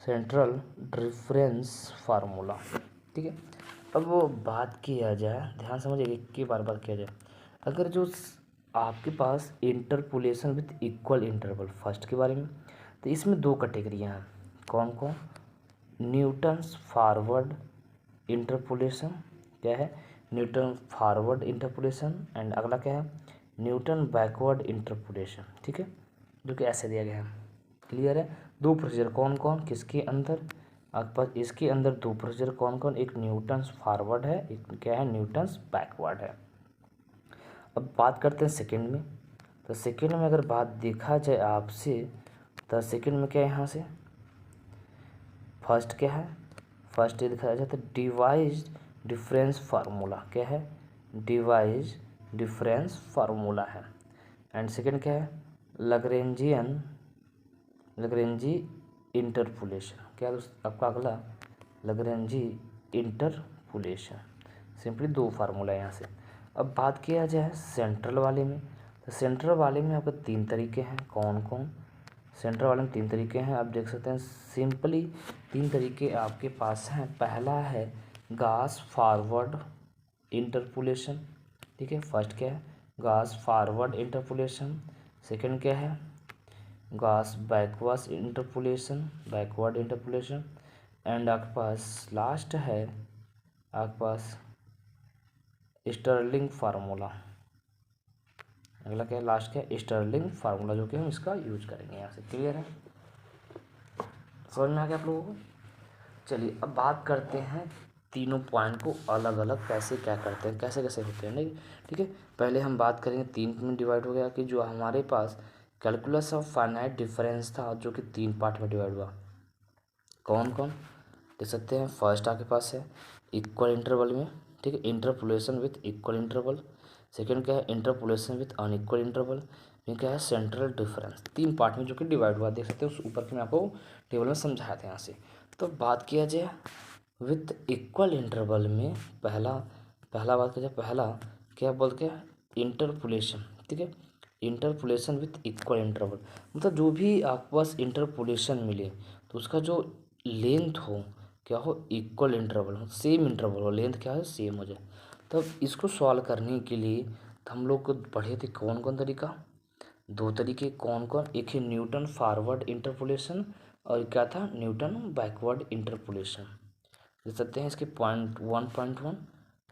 [SPEAKER 1] सेंट्रल डिफरेंस फार्मूला। ठीक है, अब वो बात किया जाए, ध्यान समझिए कि बार बार किया जाए, अगर जो आपके पास interpolation with equal interval first के बारे में, तो इसमें दो कैटेगरियाँ हैं, कौन कौन, न्यूटन्स फॉरवर्ड इंटरपोलेशन। क्या है, न्यूटन फॉरवर्ड इंटरपोलेशन, एंड अगला क्या है, न्यूटन बैकवर्ड इंटरपोलेशन। ठीक है, जो कि ऐसे दिया गया है। क्लियर है, दो प्रोसीजर कौन कौन किसके अंदर, आपके पास इसके अंदर दो प्रोसीजर कौन कौन, एक न्यूटन्स फॉरवर्ड है, एक क्या है न्यूटन्स बैकवर्ड है। अब बात करते हैं सेकंड में, तो सेकंड में अगर बात देखा जाए आपसे, तो सेकंड में क्या है यहाँ से, फर्स्ट क्या है, फर्स्ट ये दिखाया जाता है डिवाइज डिफरेंस फार्मूला। क्या है, डिवाइज डिफरेंस फार्मूला है। एंड सेकंड क्या है, लग्रेंजी इंटरपोलेशन। क्या दोस्त आपका अगला, लग्रेंजी इंटरपोलेशन। सिंपली दो फार्मूला है यहाँ से। अब बात किया जाए सेंट्रल वाले में, तो सेंट्रल वाले में आपके तीन तरीके हैं, कौन कौन, सेंट्रल वाले में तीन तरीके हैं, आप देख सकते हैं सिंपली तीन तरीके आपके पास हैं। पहला है गास फॉरवर्ड इंटरपोलेशन। ठीक है, फर्स्ट क्या है, गास फॉरवर्ड इंटरपोलेशन, सेकंड क्या है, गास बैकवर्ड इंटरपोलेशन, एंड आपके पास लास्ट है आपके पास स्टर्लिंग फार्मूला। अगला क्या है, लास्ट क्या है, स्टर्लिंग फार्मूला, जो कि हम इसका यूज करेंगे यहाँ से। क्लियर है, समझ में आ गया आप लोगों को। चलिए अब बात करते हैं तीनों पॉइंट को अलग अलग कैसे क्या करते हैं, कैसे कैसे होते हैं। नहीं, ठीक है, पहले हम बात करेंगे तीन में डिवाइड हो गया कि जो हमारे पास कैलकुलस ऑफ फाइनाइट डिफरेंस था, जो कि तीन पार्ट में डिवाइड हुआ। कौन कौन देख सकते हैं, फर्स्ट आपके पास है इक्वल इंटरवल में। ठीक है, interpolation with equal interval, second क्या है इंटरपोलेशन विथ अनइक्वल इंटरवल, फिर क्या है सेंट्रल डिफरेंस। तीन पार्ट में जो कि डिवाइड हुआ, देख सकते हैं उस ऊपर के मैं आपको टेबल में समझाया था यहाँ से। तो बात किया जाए विथ इक्वल इंटरवल में, पहला पहला बात क्या, पहला क्या बोलते हैं, इंटरपोलेशन, ठीक है, इंटरपोलेशन विथ इक्वल इंटरवल, मतलब जो भी आपके पास इंटरपोलेशन मिले तो उसका जो लेंथ हो क्या हो, इक्वल इंटरवल हो, सेम इंटरवल हो, लेंथ क्या है सेम हो जाए। तब इसको सॉल्व करने के लिए हम लोग को पढ़े थे कौन कौन तरीका, दो तरीके, कौन कौन, एक है न्यूटन फॉरवर्ड इंटरपोलेशन और क्या था न्यूटन बैकवर्ड इंटरपोलेशन। देख सकते हैं इसके पॉइंट 1.1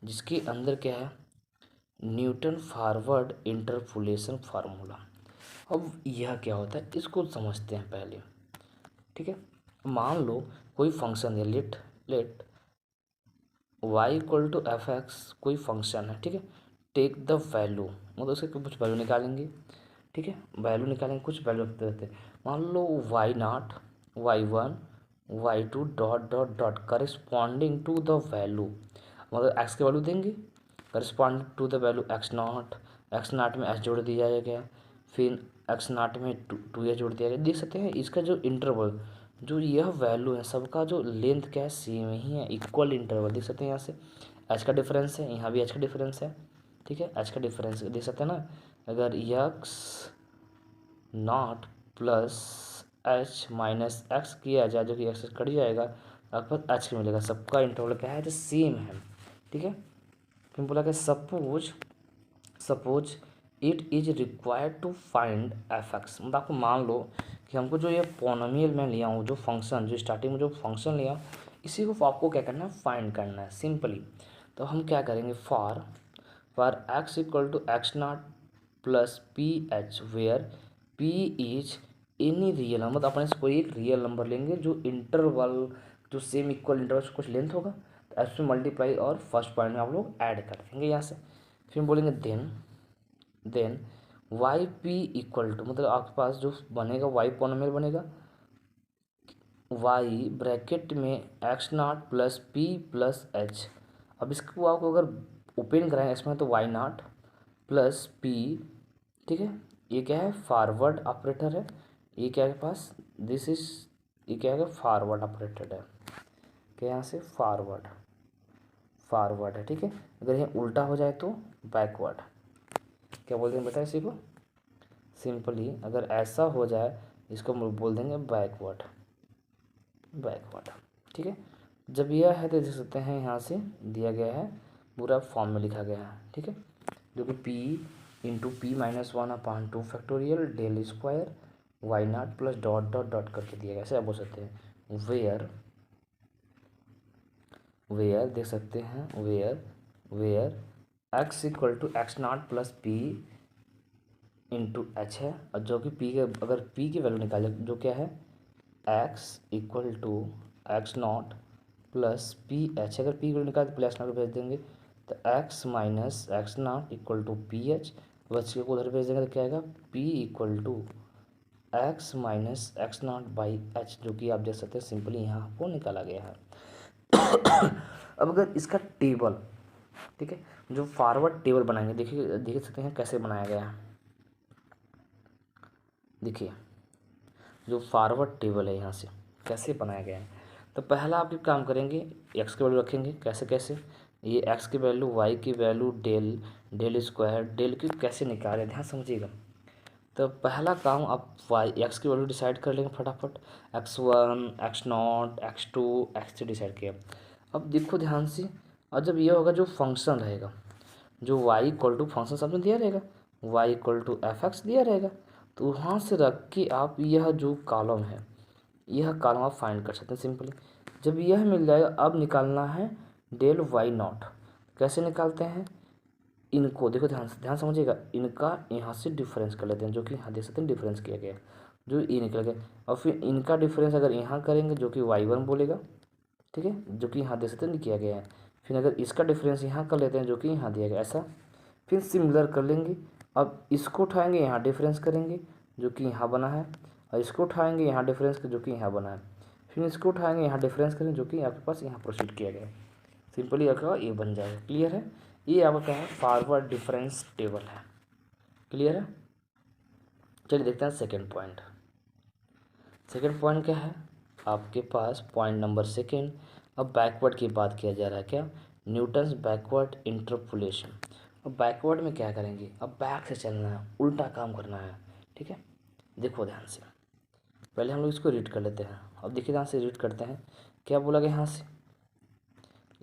[SPEAKER 1] जिसके अंदर क्या है, न्यूटन फॉरवर्ड इंटरपोलेशन फार्मूला। अब यह क्या होता है इसको समझते हैं पहले, ठीक है। मान लो कोई फंक्शन है, let let y equal to f x, कोई फंक्शन है, ठीक है। टेक द वैल्यू, मतलब उसके कुछ वैल्यू निकालेंगे, ठीक है, वैल्यू निकालेंगे, कुछ वैल्यू रखते रहते हैं। मान लो y not, y one, y two dot dot dot corresponding to the value, मतलब एक्स की वैल्यू देंगे corresponding to the value x naught में एच जोड़ दिया गया, फिर एक्स नॉट में टू एच जोड़ दिया गया। देख सकते हैं इसका जो इंटरवल, जो यह वैल्यू है सबका जो लेंथ क्या है सेम ही है, इक्वल इंटरवल। देख सकते हैं यहाँ से एच का डिफरेंस है, यहाँ भी एच का डिफरेंस है, ठीक है, एच का डिफरेंस देख सकते हैं ना। अगर x not plus H minus x किया जाए जो कि एक्स कट जाएगा, आपको एच का मिलेगा, सबका इंटरवल क्या है जो सेम है, ठीक है। फिर बोला कि suppose it is required to find f x, मतलब आपको मान लो कि हमको जो ये पॉनोमियल मैं लिया हूँ, जो फंक्शन जो स्टार्टिंग में जो फंक्शन लिया इसी को आपको क्या करना है फाइंड करना है सिंपली। तो हम क्या करेंगे, for x equal to x not plus p h where p is any real number, मतलब अपने से कोई एक रियल नंबर लेंगे जो इंटरवल जो सेम इक्वल इंटरवल से कुछ लेंथ होगा, तो एस में मल्टीप्लाई और फर्स्ट पॉइंट में आप लोग ऐड कर देंगे यहाँ से। फिर बोलेंगे then y p equal to, मतलब आपके पास जो बनेगा वाई पॉनोमियल बनेगा, वाई ब्रैकेट में x not plus p plus h. अब इसको आपको अगर ओपन कराएं इसमें तो वाई नॉट प्लस पी, ठीक है, ये क्या है फॉरवर्ड ऑपरेटर है, ये क्या है पास दिस इज, ये क्या है फॉरवर्ड ऑपरेटर है, क्या यहाँ से फॉरवर्ड है, ठीक है। अगर ये उल्टा हो जाए तो बैकवर्ड, क्या बोलते हैं बेटा इसी को, सिंपली अगर ऐसा हो जाए इसको हम बोल देंगे बैकवर्ड, ठीक है। जब यह है तो देख सकते हैं यहाँ से दिया गया है पूरा फॉर्म में लिखा गया है, ठीक है, जो कि p into p minus one upon two factorial del square y not plus dot dot dot करके दिया गया, ऐसे आप बोल सकते हैं। वेयर देख सकते हैं where x equal to x not plus p into h है, और जो कि पी के अगर पी की वैल्यू निकाले जो क्या है x equal to x not plus p h, अगर पी की वैल्यू निकाले तो प्लस नॉट भेज देंगे, तो x minus x not equal to p h, बच्चे को उधर भेज देंगे तो क्या आएगा p equal to x minus x not by h, जो कि आप देख सकते हैं सिंपली यहाँ आपको निकाला गया है। अब अगर इसका टेबल, ठीक है, जो फॉरवर्ड टेबल बनाएंगे, देखिए देख सकते हैं कैसे बनाया गया है, देखिए जो फॉरवर्ड टेबल है यहाँ से कैसे बनाया गया है। तो पहला आप एक काम करेंगे, एक्स की वैल्यू रखेंगे, कैसे कैसे, ये एक्स की वैल्यू वाई की वैल्यू डेल स्क्वायर डेल की कैसे निकाले, ध्यान समझिएगा। तो पहला काम आप वाई एक्स की वैल्यू डिसाइड कर लेंगे फटाफट, x one x not x two x three decide किया। अब देखो ध्यान से, और जब ये होगा जो फंक्शन रहेगा, जो वाई इक्वल टू फंक्शन सब में दिया रहेगा, y equal to f x दिया रहेगा, तो वहाँ से रख के आप यह जो कॉलम है यह कॉलम आप फाइंड कर सकते हैं सिंपली। जब यह मिल जाएगा अब निकालना है डेल वाई नॉट, कैसे निकालते हैं, इनको देखो ध्यान समझिएगा, इनका यहाँ से डिफरेंस कर लेते हैं, जो कि यहाँ देख सकते हैं डिफरेंस किया गया जो ये निकल गया, और फिर इनका डिफरेंस अगर यहाँ करेंगे जो कि वाई वन बोलेगा, ठीक है, जो कि यहाँ देख सकते हैं किया गया है। फिर अगर इसका डिफरेंस यहाँ कर लेते हैं जो कि यहाँ दिया गया ऐसा, फिर सिमिलर कर लेंगे। अब इसको उठाएंगे यहाँ डिफरेंस करेंगे जो कि यहाँ बना है, और इसको उठाएंगे यहाँ डिफरेंस जो कि यहाँ बना है, फिर इसको उठाएंगे यहाँ डिफरेंस करेंगे जो कि आपके पास यहाँ प्रोसीड किया गया है, सिंपली आपका ये बन जाएगा। क्लियर है, ये आपका क्या है फॉरवर्ड डिफरेंस टेबल है। क्लियर है, चलिए देखते हैं सेकेंड पॉइंट। सेकेंड पॉइंट क्या है आपके पास, पॉइंट नंबर सेकेंड। अब बैकवर्ड की बात किया जा रहा है, क्या न्यूटन्स बैकवर्ड इंटरपोलेशन। अब बैकवर्ड में क्या करेंगे, अब बैक से चलना है, उल्टा काम करना है, ठीक है। देखो ध्यान से, पहले हम लोग इसको रीड कर लेते हैं। अब देखिए ध्यान से रीड करते हैं, क्या बोला गया यहाँ से,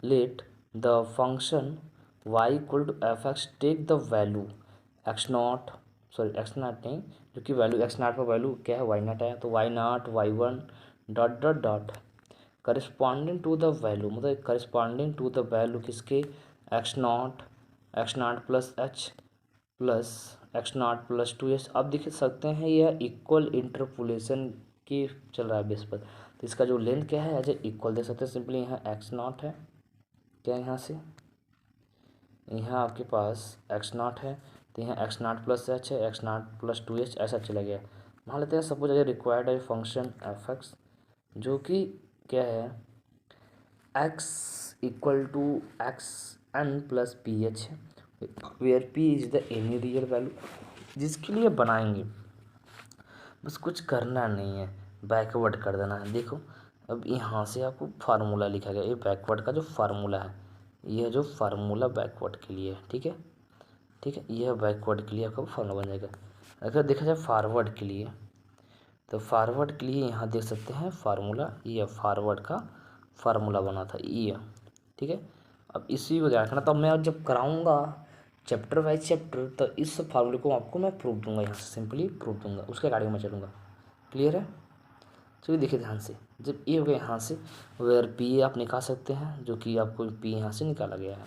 [SPEAKER 1] let the function y equal to f x take the value x not, sorry x not नहीं, क्योंकि वैल्यू एक्स नॉट पर वैल्यू क्या है, वाई नॉट है, तो y not y one dot dot dot corresponding to the value, मतलब corresponding to the value किसके, x not plus h plus x not plus two h. आप देख सकते हैं यह इक्वल इंटरपोलेशन की चल रहा है बेस पर, तो इसका जो लेंथ क्या है एज ए इक्वल देख सकते हैं सिंपली। यहाँ एक्स नॉट है, क्या यहाँ से, यहाँ आपके पास एक्स नॉट है, तो यहाँ एक्स नॉट प्लस एच है, x not plus two H, ऐसा चला गया। मान लेते हैं सपोज अगर रिक्वायर्ड है फंक्शन एफ एक्स, जो कि क्या है, x equal to x n plus p h है, where p is the any real value, जिसके लिए बनाएंगे, बस कुछ करना नहीं है, बैकवर्ड कर देना है। देखो अब यहाँ से आपको फार्मूला लिखा गया, ये बैकवर्ड का जो फार्मूला है, यह जो फार्मूला बैकवर्ड के लिए है, ठीक है, ठीक है, यह बैकवर्ड के लिए आपका फार्मूला बन जाएगा। अगर देखा जाए फॉरवर्ड के लिए, तो फॉरवर्ड के लिए यहाँ देख सकते हैं फार्मूला, ये फॉरवर्ड का फार्मूला बना था ये, ठीक है। अब इसी को ध्यान रखना, तब मैं जब कराऊंगा चैप्टर वाइज चैप्टर, तो इस फार्मूले को आपको मैं प्रूफ दूंगा, यहाँ से सिंपली प्रूफ दूंगा, उसके अकॉर्डिंग मैं चलूँगा। क्लियर है, चलिए देखिए ध्यान से, जब ये हो गया यहाँ से, वेयर पी आप निकाल सकते हैं, जो कि आपको पी यहाँ से निकाला गया है।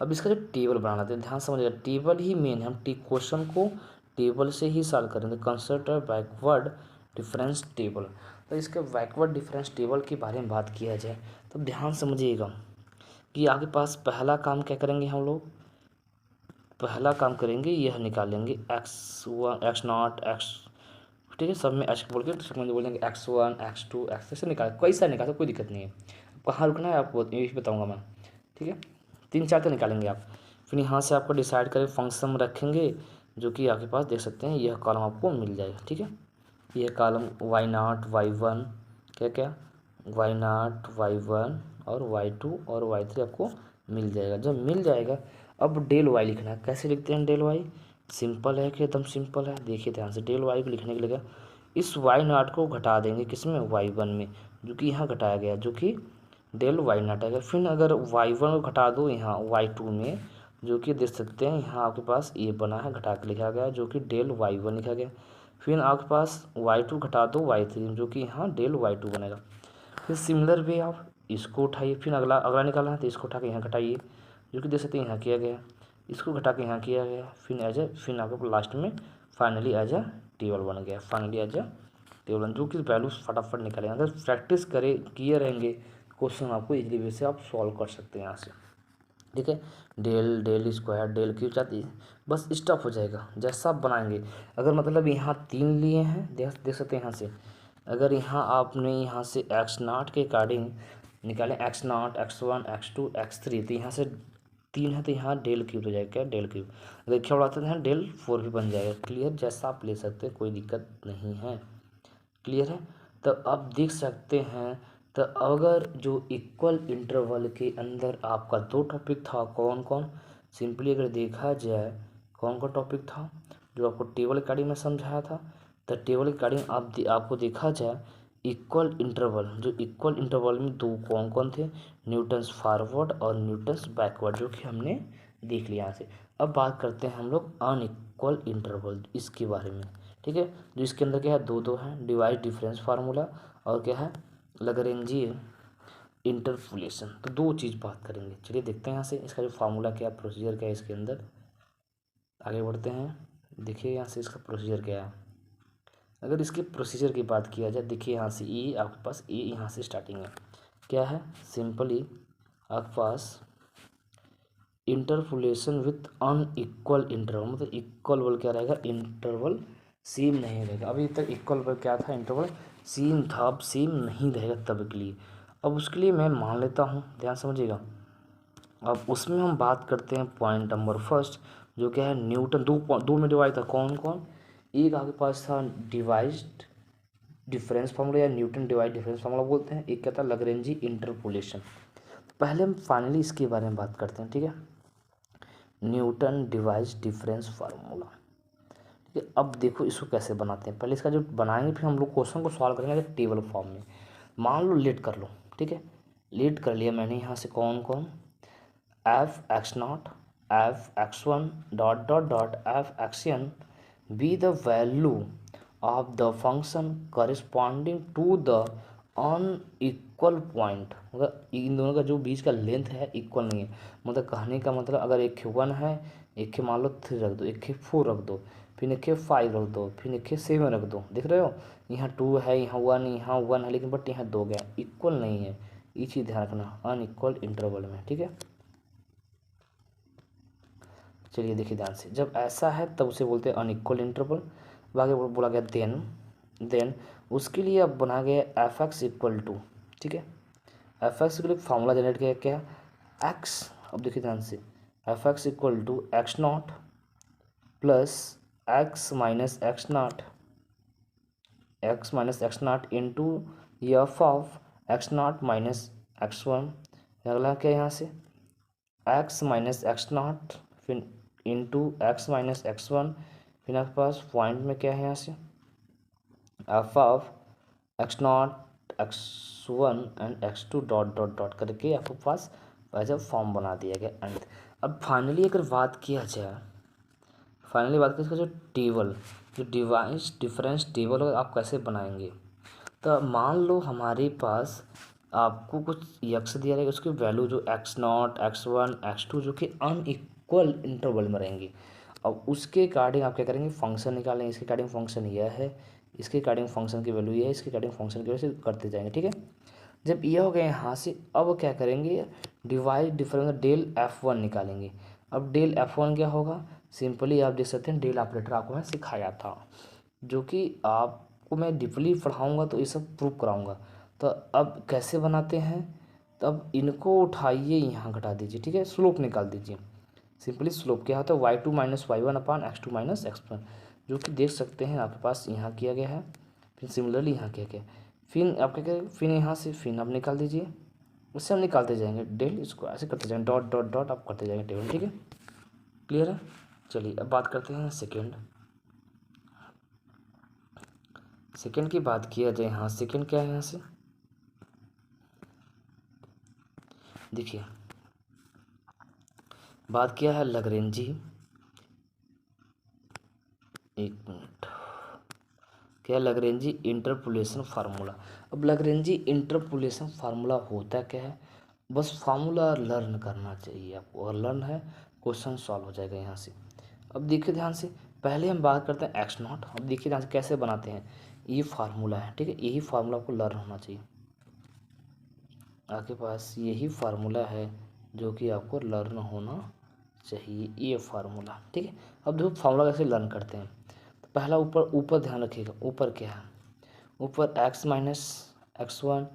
[SPEAKER 1] अब इसका जो टेबल बनाना था, ध्यान समझिएगा, टेबल ही मेन है, हम क्वेश्चन को टेबल से ही सॉल्व करेंगे। कंसेप्ट है बैकवर्ड डिफरेंस टेबल। तो इसके बैकवर्ड डिफरेंस टेबल के बारे में बात किया जाए तो ध्यान समझिएगा कि आपके पास पहला काम क्या करेंगे हम लोग, पहला काम करेंगे यह निकालेंगे x one x not x, ठीक है, सब में एक्स बोल के सब में बोलेंगे x one x two x, ऐसे निकाल कैसा निकाल, कोई दिक्कत नहीं है, कहाँ रुकना है आपको यही बताऊँगा मैं, ठीक है। 3-4 तो निकालेंगे आप, फिर यहाँ से आपको डिसाइड करें फंक्शन रखेंगे, जो कि आपके पास देख सकते हैं यह कॉलम आपको मिल जाएगा, ठीक है। यह column y not y one, क्या क्या, वाई नॉट वाई वन और वाई टू और वाई थ्री आपको मिल जाएगा। जब मिल जाएगा, अब डेल वाई लिखना है, कैसे लिखते हैं डेल वाई, सिंपल है कि एकदम सिंपल है, देखिए ध्यान से, डेल वाई को लिखने के लिए इस वाई नॉट को घटा देंगे किसमें, वाई वन में, जो कि यहाँ घटाया गया, जो कि डेल वाई नॉट है। फिर अगर वाई वन को घटा दो यहाँ वाई टू में, जो कि देख सकते हैं यहाँ आपके पास ये बना है, घटा के लिखा गया, जो कि डेल वाई वन लिखा गया। फिर आपके पास वाई टू घटा दो वाई थ्री, जो कि यहाँ डेल वाई टू बनेगा। फिर सिमिलर वे आप इसको उठाइए, फिर अगला अगला निकालना है तो इसको उठा के यहाँ घटाइए, जो कि देख सकते हैं यहाँ किया गया, इसको घटा के यहाँ किया गया, फिर आपको लास्ट में फाइनली एज अ टेबल बन गया, फाइनली एज अ टेबल, जो कि वैल्यू फटाफट निकालेंगे। अगर प्रैक्टिस किए रहेंगे क्वेश्चन, आपको इजली वे से आप सॉल्व कर सकते हैं यहाँ से, ठीक है। Del del square del cube जाती है, बस स्टॉप हो जाएगा जैसा आप बनाएंगे। अगर मतलब यहाँ 3 लिए हैं, देख सकते हैं यहाँ से, अगर यहाँ आपने यहाँ से एक्स नॉट के अकॉर्डिंग निकाले, x not x one x two x three, तो यहाँ से 3 है तो यहाँ डेल क्यूब हो जाएगा, क्या डेल क्यूब, अगर क्या बढ़ाते हैं यहाँ डेल 4 भी बन जाएगा। क्लियर, जैसा आप ले सकते हैं, कोई दिक्कत नहीं है। क्लियर है, तो आप देख सकते हैं, तो अगर जो इक्वल इंटरवल के अंदर आपका 2 टॉपिक था, कौन कौन, सिंपली अगर देखा जाए कौन कौन टॉपिक था, जो आपको टेबल अकॉर्डिंग में समझाया था, तो टेबल अकॉर्डिंग आपको देखा जाए इक्वल इंटरवल, जो इक्वल इंटरवल में 2 कौन कौन थे, न्यूटन्स फॉरवर्ड और न्यूटन्स बैकवर्ड, जो कि हमने देख लिया यहाँ से। अब बात करते हैं हम लोग अनइक्वल इंटरवल, इसके बारे में, ठीक है, जो इसके अंदर क्या है, 2 है, डिवाइड डिफरेंस फार्मूला और क्या है, लैग्रेंजी इंटरपोलेशन। तो 2 चीज़ बात करेंगे, चलिए देखते हैं यहाँ से इसका जो फार्मूला क्या है, प्रोसीजर क्या है इसके अंदर, आगे बढ़ते हैं। देखिए यहाँ से इसका प्रोसीजर क्या है, अगर इसके प्रोसीजर की बात किया जाए, देखिए यहाँ से ई आपके पास, ई यहाँ से स्टार्टिंग है, क्या है, सिंपली आपके पास इंटरपोलेशन विथ अनइक्वल इंटरवल, मतलब इक्वल बल क्या रहेगा, इंटरवल सेम नहीं रहेगा। अभी तक इक्वल बल क्या था, इंटरवल सेम था, अब सेम नहीं रहेगा तब के लिए। अब उसके लिए मैं मान लेता हूँ, ध्यान समझिएगा। अब उसमें हम बात करते हैं पॉइंट नंबर फर्स्ट, जो क्या है, न्यूटन, दो में डिवाइड था, कौन कौन, एक आपके पास था डिवाइड डिफरेंस फार्मूला या न्यूटन डिवाइड डिफरेंस फार्मूला बोलते हैं, एक क्या था, लैग्रेंजी इंटरपोलेशन। पहले हम फाइनली इसके बारे में बात करते हैं, ठीक है। न्यूटन डिवाइस डिफरेंस फार्मूला, ठीक है। अब देखो इसको कैसे बनाते हैं, पहले इसका जो बनाएंगे फिर हम लोग क्वेश्चन को सॉल्व करेंगे टेबल फॉर्म में। मान लो लेट कर लो, ठीक है। लेट कर लिया मैंने यहाँ से कौन कौन, f x not, f x one dot dot dot f x n be the value of the function corresponding to the unequal point. मतलब इन दोनों का जो बीच का लेंथ है इक्वल नहीं है। मतलब कहने का मतलब अगर एक के 1 है, एक के मान लो 3 रख दो, एक के 4 रख दो, फिर एक के 5 रख दो, फिर एक के 7 रख दो। देख रहे हो, यहाँ 2 है, यहाँ 1, यहाँ 1 है, लेकिन बट यहाँ 2 गया, इक्वल नहीं है। ये चीज़ ध्यान रखना अनइक्वल इंटरवल में, ठीक है। चलिए देखिए ध्यान से, जब ऐसा है तब उसे बोलते हैं अनइक्वल इंटरवल। आगे बोला गया देन उसके लिए अब बना गया एफ एक्स इक्वल टू, ठीक है। एफ एक्स के लिए फार्मूला जनरेट किया क्या, एक्स। अब देखिए ध्यान से, f x equal to x not plus x minus x not into f of x not minus x one. अगला क्या यहाँ से एक्स माइनस एक्स नॉट फिर into x minus x one, फिर आपके पास पॉइंट में क्या है यहाँ से f of x not x one and x two dot dot dot करके आपके पास वैसे फॉर्म बना दिया गया। एंड अब फाइनली अगर बात किया जाए, इसका जो टेबल, जो डिवाइस डिफरेंस टेबल आप कैसे बनाएंगे। तो मान लो हमारे पास आपको कुछ यक्स दिया रहेगा, उसकी वैल्यू जो x not x one x two जो कि अनइक्वल इंटरवल में रहेंगी। अब उसके अकॉर्डिंग आप क्या करेंगे, फंक्शन निकालेंगे। इसके अकॉर्डिंग फंक्शन यह है, इसके अकॉर्डिंग फंक्शन की वैल्यू यह है, इसके अकॉर्डिंग फंक्शन की वैल्यू से करते जाएंगे, ठीक है। जब ये हो गए यहाँ से, अब क्या करेंगे, डिवाइड डिफरेंस डेल F1 निकालेंगे। अब डेल F1 क्या होगा, सिंपली आप देख सकते हैं डेल ऑपरेटर आपको मैं सिखाया था, जो कि आपको मैं डीपली पढ़ाऊँगा तो ये सब प्रूव कराऊँगा। तो अब कैसे बनाते हैं, तब इनको उठाइए यहाँ घटा दीजिए, ठीक है, स्लोप निकाल दीजिए। सिंपली स्लोप क्या होता है y2 minus y one upon x two minus x one, जो कि देख सकते हैं आपके पास यहाँ किया गया है। फिर सिमिलरली यहाँ किया गया, फिर आप क्या करें, फिर यहाँ से फिर आप निकाल दीजिए। उससे हम निकालते जाएंगे डेल, इसको ऐसे करते जाएंगे डॉट डॉट डॉट आप करते जाएंगे टेबल, ठीक है। क्लियर है। चलिए अब बात करते हैं सेकेंड की बात किया जाए। यहाँ सेकेंड क्या है, यहाँ से देखिए बात किया है लग्रेंजी, एक मिनट, क्या लग्रेंजी इंटरपोलेशन फार्मूला। अब लग्रेंजी इंटरपोलेशन फार्मूला होता क्या है, बस फार्मूला लर्न करना चाहिए आपको, और लर्न है क्वेश्चन सॉल्व हो जाएगा यहाँ से। अब देखिए ध्यान से, पहले हम बात करते हैं एक्स नॉट। अब देखिए ध्यान से कैसे बनाते हैं, ये फार्मूला है, ठीक है। यही फार्मूला आपको लर्न होना चाहिए, आपके पास यही फार्मूला है जो कि आपको लर्न होना चाहिए, ये फार्मूला, ठीक है। अब देखो फार्मूला कैसे लर्न करते हैं। तो पहला ऊपर ऊपर ध्यान रखिएगा, ऊपर क्या है, ऊपर x minus x one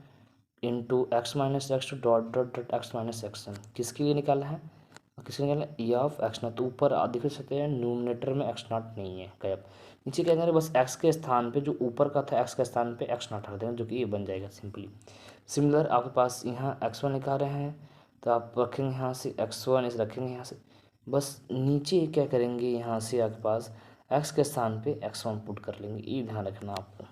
[SPEAKER 1] into x minus x two dot dot dot x minus x one, किसके लिए निकाला है, और किसके लिए निकाला है, ई ऑफ एक्स नॉट। तो ऊपर आप देख सकते हैं न्यूमरेटर में एक्स नॉट नहीं है, गायब। नीचे क्या करें, बस एक्स के स्थान पे जो ऊपर का था एक्स के स्थान पे एक्स नॉट रख देंगे, जो कि ये बन जाएगा सिंपली। सिमिलर आपके पास यहाँ एक्स वन निकाल रहे हैं, तो आप रखेंगे यहाँ से एक्स वन, इसे रखेंगे यहाँ से, बस नीचे क्या करेंगे, यहाँ से आपके पास एक्स के स्थान पे एक्स वन पुट कर लेंगे, ये ध्यान रखना आपको।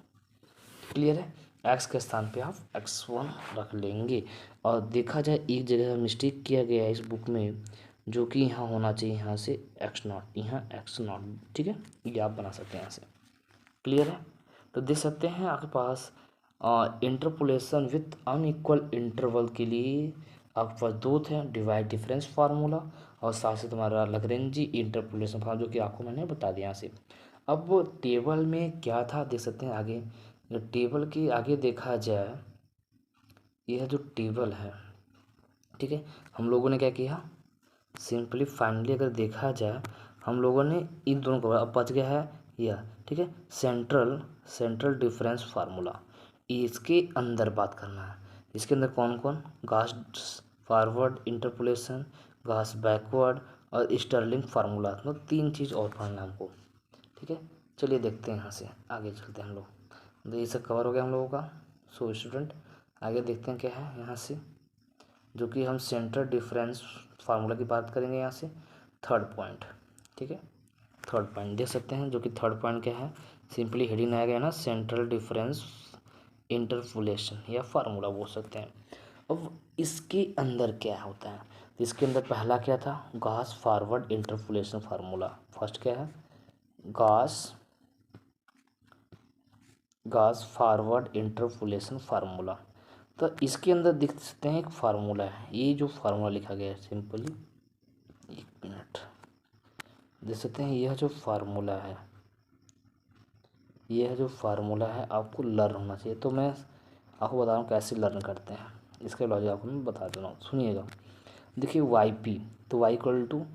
[SPEAKER 1] क्लियर है, एक्स के स्थान पे आप एक्स वन रख लेंगे। और देखा जाए एक जगह मिस्टेक किया गया है इस बुक में, जो कि यहाँ होना चाहिए, यहाँ से एक्स नॉट, यहाँ एक्स नॉट, ठीक है, ये आप बना सकते हैं यहाँ से। क्लियर है। तो देख सकते हैं आपके पास इंटरपोलेशन विथ अनइक्वल इंटरवल के लिए आपके पास दो थे, डिवाइड डिफरेंस फार्मूला और साथ से तुम्हारा लग्रेंजी इंटरपोलेशन फार्मूला, जो कि आपको मैंने बता दिया यहाँ से। अब टेबल में क्या था देख सकते हैं आगे, जो टेबल के आगे देखा जाए, यह जो टेबल है, ठीक है, हम लोगों ने क्या किया, सिंपली फाइनली अगर देखा जाए हम लोगों ने इन दोनों को, अब बच गया है यह, ठीक है, सेंट्रल डिफरेंस फार्मूला। इसके अंदर बात करना है, इसके अंदर कौन कौन, गास फॉरवर्ड इंटरपोलेशन, गास बैकवर्ड और स्टर्लिंग फार्मूला, मतलब तीन चीज़ और पढ़ना है हमको, ठीक है। चलिए देखते हैं, यहाँ से आगे चलते हैं हम लोग। तो ये सब कवर हो गया हम लोगों का। सो स्टूडेंट आगे देखते हैं क्या है यहाँ से। जो कि हम सेंटर डिफरेंस फार्मूला की बात करेंगे यहाँ से। थर्ड पॉइंट, ठीक है, थर्ड पॉइंट देख सकते हैं, जो कि थर्ड पॉइंट क्या है, सिंपली हेडिंग आया गया ना, सेंट्रल डिफरेंस इंटरपोलेशन या फार्मूला बोल सकते हैं। अब इसके अंदर क्या होता है, तो इसके अंदर पहला क्या था, Gauss forward interpolation formula. First क्या है, गॉस फॉरवर्ड इंटरपोलेशन फार्मूला। तो इसके अंदर देख सकते हैं एक फार्मूला है, ये जो फार्मूला लिखा गया है सिंपली, एक मिनट, देख सकते हैं यह जो फार्मूला है, यह जो फार्मूला है आपको लर्न होना चाहिए। तो मैं आपको बता रहा हूँ कैसे लर्न करते हैं, इसका लॉजिक आपको मैं बता दे रहा हूँ, सुनिएगा। देखिए वाई पी, तो y equal to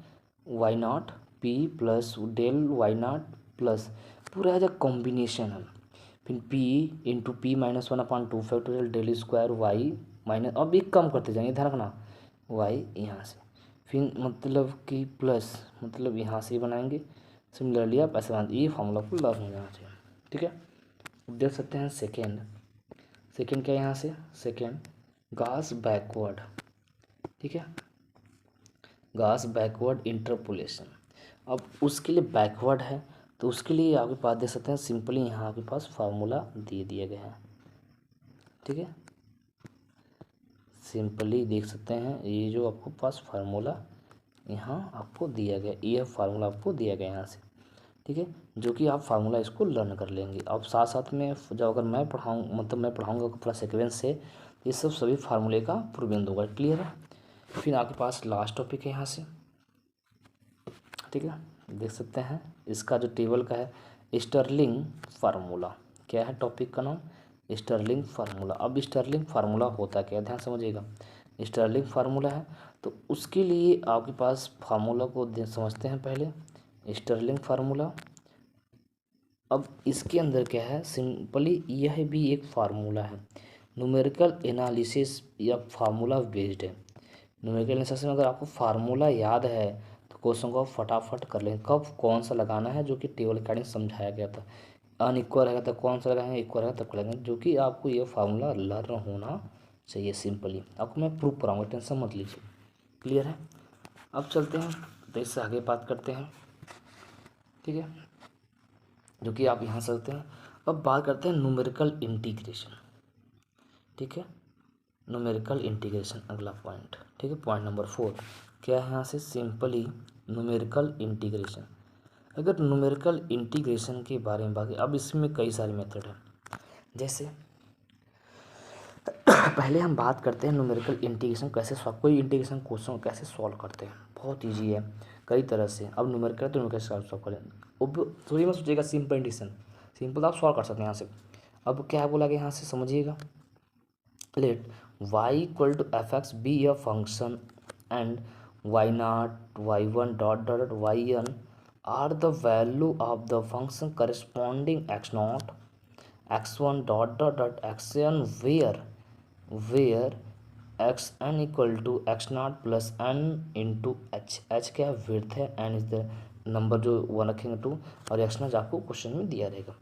[SPEAKER 1] y not p plus del y not plus पूरा जो कॉम्बिनेशन है, फिर p into p minus 1/2 factorial del square y minus, अब एक कम करते जाएंगे, ध्यान रखना, वाई यहाँ से, फिर मतलब कि प्लस, मतलब यहाँ से बनाएंगे। सिमिलरली आप ऐसे बना, ये फार्मूला को लर्न हो जाना चाहिए, ठीक है। देख सकते हैं सेकेंड, सेकेंड क्या है यहाँ से, सेकेंड गॉस बैकवर्ड, ठीक है, गॉस बैकवर्ड इंटरपोलेशन। अब उसके लिए बैकवर्ड है, तो उसके लिए आपके पास देख सकते हैं सिंपली यहाँ आपके पास फार्मूला दे दिया गया है, ठीक है, सिंपली देख सकते हैं ये जो आपको पास फार्मूला यहाँ आपको दिया गया, ये फार्मूला आपको दिया गया यहाँ से, ठीक है, जो कि आप फार्मूला इसको लर्न कर लेंगे। अब साथ साथ में जब अगर मैं पढ़ाऊँ, मतलब मैं पढ़ाऊँगा पूरा सीक्वेंस से, ये सब सभी फार्मूले का प्रूवेंट होगा, क्लियर है। फिर आपके पास लास्ट टॉपिक है यहाँ से, ठीक है, देख सकते हैं इसका जो टेबल का है स्टर्लिंग फार्मूला, क्या है टॉपिक का नाम, स्टर्लिंग फार्मूला। अब स्टर्लिंग फार्मूला होता क्या है, ध्यान समझिएगा, स्टर्लिंग फार्मूला है तो उसके लिए आपके पास फार्मूला को समझते हैं पहले, स्टर्लिंग फार्मूला। अब इसके अंदर क्या है, सिंपली यह भी एक फार्मूला है, न्यूमेरिकल एनालिसिस या फार्मूला बेस्ड है। न्यूमेरिकल एनालिसिस में अगर आपको फार्मूला याद है तो क्वेश्चन को आप फटाफट कर लें, कब कौन सा लगाना है, जो कि टेबल अकॉर्डिंग समझाया गया था। अनइक्वल रहेगा तो कौन सा लगाएंगे, इक्वल रहेगा तब कर लेंगे, जो कि आपको ये फार्मूला लर्न होना चाहिए। सिंपली आपको मैं प्रूव कराऊंगा, टेंशन मत लीजिए, क्लियर है। अब चलते हैं तो इससे आगे बात करते हैं, ठीक है, जो कि आप यहाँ सकते हैं। अब बात करते हैं न्यूमेरिकल इंटीग्रेशन, ठीक है, न्यूमेरिकल इंटीग्रेशन अगला पॉइंट, ठीक है, पॉइंट नंबर 4 क्या है यहाँ से, सिंपली न्यूमेरिकल इंटीग्रेशन। अगर न्यूमेरिकल इंटीग्रेशन के बारे में बात, अब इसमें कई सारे मेथड हैं, जैसे पहले हम बात करते हैं न्यूमेरिकल इंटीग्रेशन कैसे सॉल्व, कोई इंटीग्रेशन क्वेश्चन कैसे सॉल्व करते हैं, बहुत ईजी है कई तरह से। अब न्यूमेरिकल तो न्यूमेरिकल सॉल्व करें, अब थोड़ी मत सोचिएगा, सिंपल इंटीग्रेशन सिंपल आप सॉल्व कर सकते हैं यहाँ से। अब क्या बोला गया यहाँ से समझिएगा, let y equal to f x be a function and y not y1 dot dot yn are the value of the function corresponding x0 x1 dot dot dot xn where xn equal to x0 plus n into h क्या है width है, n is the number जो one रखेंगे 2 और x0 आपको question में दिया रहेगा।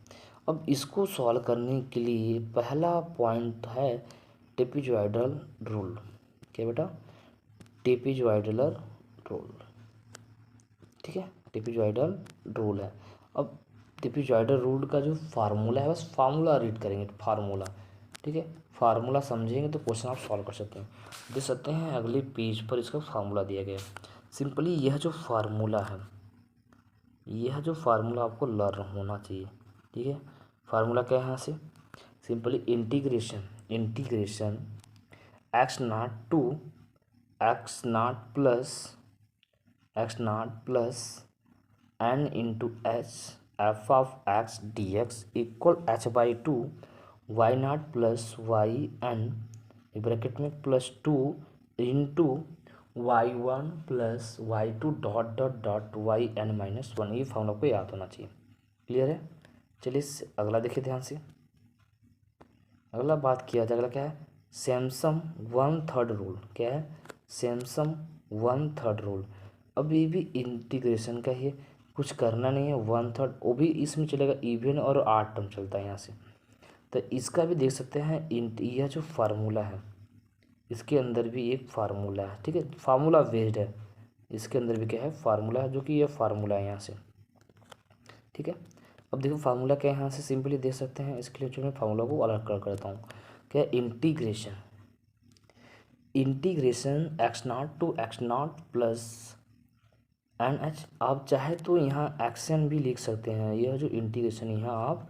[SPEAKER 1] अब इसको सॉल्व करने के लिए पहला पॉइंट है ट्रेपेजॉइडल रूल, क्या बेटा, ट्रेपेजॉइडल रूल, ठीक है, ट्रेपेजॉइडल रूल है। अब ट्रेपेजॉइडल रूल का जो फार्मूला है, बस फार्मूला रीड करेंगे, फार्मूला, ठीक है, फार्मूला समझेंगे तो क्वेश्चन आप सॉल्व कर सकते हैं। देख सकते हैं अगले पेज पर इसका फार्मूला दिया गया है। सिंपली यह जो फार्मूला है, यह जो फार्मूला आपको लर्न होना चाहिए, ठीक है। फार्मूला क्या है यहाँ से, simply integration x not to x not plus n into h f of x d x equal h/2 y not plus y n bracket में +2 into y1 plus y2 dot dot dot yn-1। ये formula को याद होना चाहिए, clear है। चलिए अगला देखिए ध्यान से, अगला बात किया जाए, अगला क्या है, सैमसम 1/3 रूल, क्या है, सैमसम 1/3 रूल। अब ये भी इंटीग्रेशन का ही, कुछ करना नहीं है, 1/3 वो भी इसमें चलेगा, इवन और 8 टर्म चलता है यहाँ से। तो इसका भी देख सकते हैं, यह जो फार्मूला है इसके अंदर भी एक फार्मूला है, ठीक है, फार्मूला बेस्ड है, इसके अंदर भी क्या है, फार्मूला है, जो कि ये फार्मूला है यहाँ से, ठीक है। अब देखो फार्मूला क्या है, यहाँ से सिंपली देख सकते हैं, इसके लिए जो मैं फार्मूला को अलग कर देता हूँ, क्या है, integration x not to x not plus n h. आप चाहे तो यहाँ एक्सन भी लिख सकते हैं, यह जो इंटीग्रेशन यहाँ आप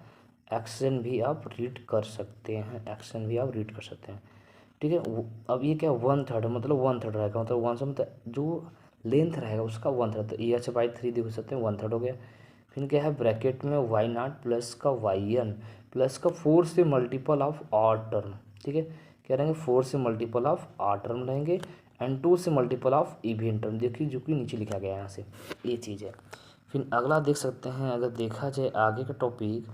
[SPEAKER 1] एक्सन भी आप रीड कर सकते हैं, एक्सन भी आप रीड कर सकते हैं, ठीक है। अब ये क्या 1/3 मतलब 1/3 रहेगा, मतलब 1 से मतलब जो लेंथ रहेगा उसका 1/3, तो ये अच्छा बाई 3 देख सकते हैं, 1/3 हो गया। फिर क्या है ब्रैकेट में वाई नॉट प्लस का वाई एन प्लस का 4 से मल्टीपल ऑफ आर टर्म, ठीक है, क्या रहेंगे 4 से मल्टीपल ऑफ आर टर्म रहेंगे एंड 2 से मल्टीपल ऑफ इवन टर्म, देखिए जो कि नीचे लिखा गया है यहाँ से, ये चीज़ है। फिर अगला देख सकते हैं, अगर देखा जाए आगे का टॉपिक,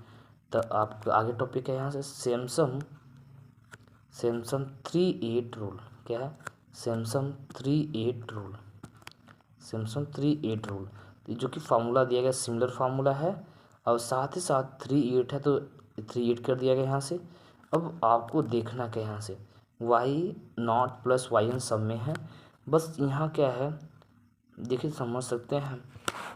[SPEAKER 1] तो आप आगे टॉपिक है यहाँ से सैमसंग 3/8 रूल, क्या है सैमसंग 3/8 रूल, सैमसंग 3/8 रूल, जो कि फार्मूला दिया गया सिमिलर फार्मूला है, और साथ ही साथ 3/8 है तो 3/8 कर दिया गया यहाँ से। अब आपको देखना क्या यहाँ से y not plus y n सब में है, बस यहाँ क्या है देखिए समझ सकते हैं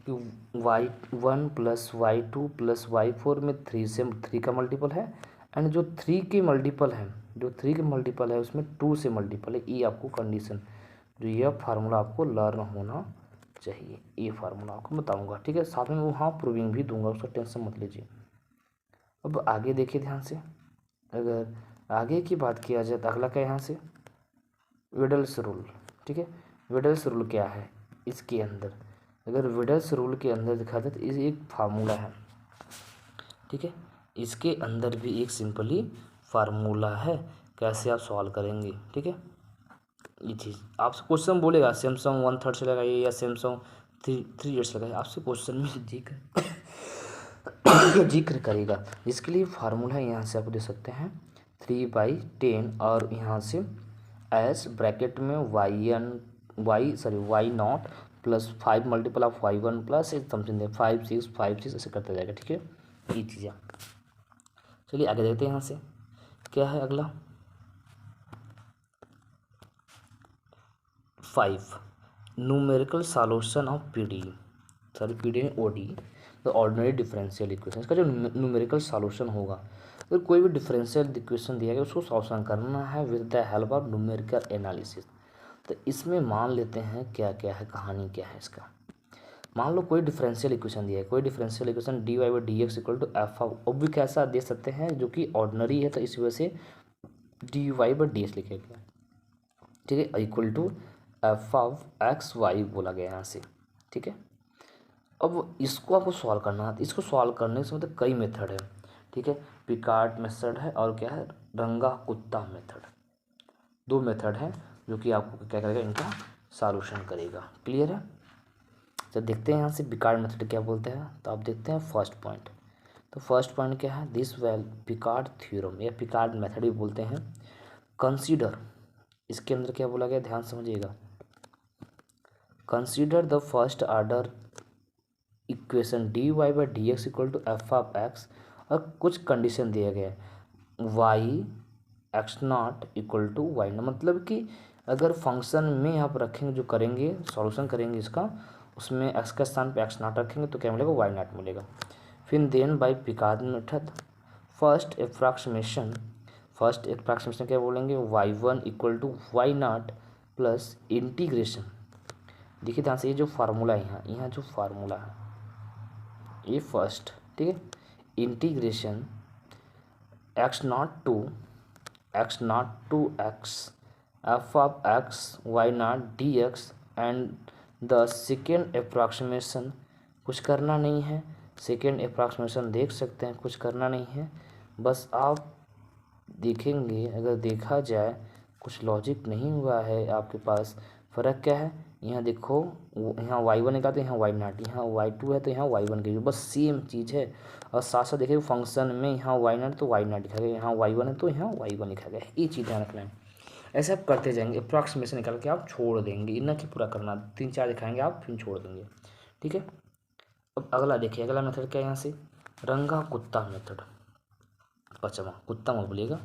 [SPEAKER 1] कि y1 plus y2 plus y4 में 3 से 3 का मल्टीपल है, एंड जो 3 के मल्टीपल है, जो 3 के मल्टीपल है उसमें 2 से मल्टीपल है, ये आपको कंडीशन, जो यह फार्मूला आपको लर्न होना चाहिए, ये फार्मूला आपको बताऊंगा, ठीक है, साथ में वहाँ प्रूविंग भी दूंगा, उसका टेंशन मत लीजिए। अब आगे देखिए ध्यान से, अगर आगे की बात किया जाए तो अगला क्या है यहाँ से विडल्स रूल, ठीक है। विडल्स रूल क्या है, इसके अंदर अगर विडल्स रूल के अंदर दिखा जाए तो ये एक फार्मूला है, ठीक है, इसके अंदर भी एक सिंपली फार्मूला है, कैसे आप सॉल्व करेंगे, ठीक है। ये चीज़ आपसे क्वेश्चन बोलेगा सैमसंग 1/3 से लगाइए या सैमसंग 3/8 से लगाइए, आपसे क्वेश्चन में जिक्र करेगा, इसके लिए फार्मूला यहाँ से आप दे सकते हैं 3/10, और यहाँ से एस ब्रैकेट में y not plus 5 multiple of y1 plus something 5 6 ऐसे करता जाएगा, ठीक है, ये चीज़ें। चलिए आगे देखते हैं यहाँ से क्या है अगला 5 न्यूमेरिकल सॉल्यूशन ऑफ पीडी में OD the ordinary differential equation. इसका जो न्यूमेरिकल सॉल्यूशन होगा, अगर कोई भी डिफरेंशियल इक्वेशन दिया गया उसको सॉल्यूशन करना है with the help of numerical analysis, तो इसमें मान लेते हैं क्या क्या है, कहानी क्या है इसका। मान लो कोई डिफरेंशियल इक्वेशन दिया है, कोई differential equation d y by d x equal to f of, अब भी कैसा दे सकते हैं जो कि ऑर्डिनरी है, तो इस वजह से d y by d x लिखा गया, ठीक है, equal to f of x y बोला गया यहाँ से, ठीक है। अब इसको आपको सॉल्व करना है, इसको सॉल्व करने से मतलब कई मेथड है, ठीक है, पिकार्ड मेथड है और क्या है रंगा कुत्ता मेथड, 2 मेथड है जो कि आपको क्या करेगा, इनका सॉल्यूशन करेगा, क्लियर है। तो देखते हैं यहाँ से पिकार्ड मेथड क्या बोलते हैं, तो आप देखते हैं फर्स्ट पॉइंट, तो फर्स्ट पॉइंट क्या है दिस वेल पिकार्ड थ्योरम या पिकार्ड मेथड भी बोलते हैं। कंसीडर, इसके अंदर क्या बोला गया ध्यान समझिएगा, consider the first order equation d y by d x equal to f of x, और कुछ कंडीशन दिया गया है y x not equal to y not, मतलब कि अगर फंक्शन में आप रखेंगे जो करेंगे सॉल्यूशन करेंगे इसका, उसमें एक्स के स्थान पे एक्स नॉट रखेंगे तो क्या मिलेगा वाई नॉट मिलेगा। फिर then by Picard method first approximation क्या बोलेंगे y1 equal to y not plus integration, देखिए ध्यान से ये जो फार्मूला है यहाँ जो फार्मूला है ये फर्स्ट, ठीक है, integration x not to x f of x y not d x, and the second approximation कुछ करना नहीं है, सेकेंड अप्रॉक्सीमेशन देख सकते हैं, कुछ करना नहीं है, बस आप देखेंगे अगर देखा जाए कुछ लॉजिक नहीं हुआ है आपके पास, फ़र्क क्या है यहाँ देखो, यहाँ y1 निकालते हैं यहाँ वाई नॉट, यहाँ y2 है तो यहाँ y1 की बस सेम चीज़ है, और साथ साथ देखिए फंक्शन में यहाँ वाई नॉट तो वाई नॉट लिखा गया, यहाँ y1 है तो यहाँ y1 लिखा गया, ये चीज़ ध्यान रखना है। ऐसे आप करते जाएंगे, अप्रॉक्सीमेशन निकाल के आप छोड़ देंगे, इतना कि पूरा करना 3-4 दिखाएंगे आप फिर छोड़ देंगे, ठीक है। अब अगला देखिए, अगला मेथड क्या है यहाँ से रंगा कुत्ता मेथड, 5वां कुत्ता मत बोलिएगा,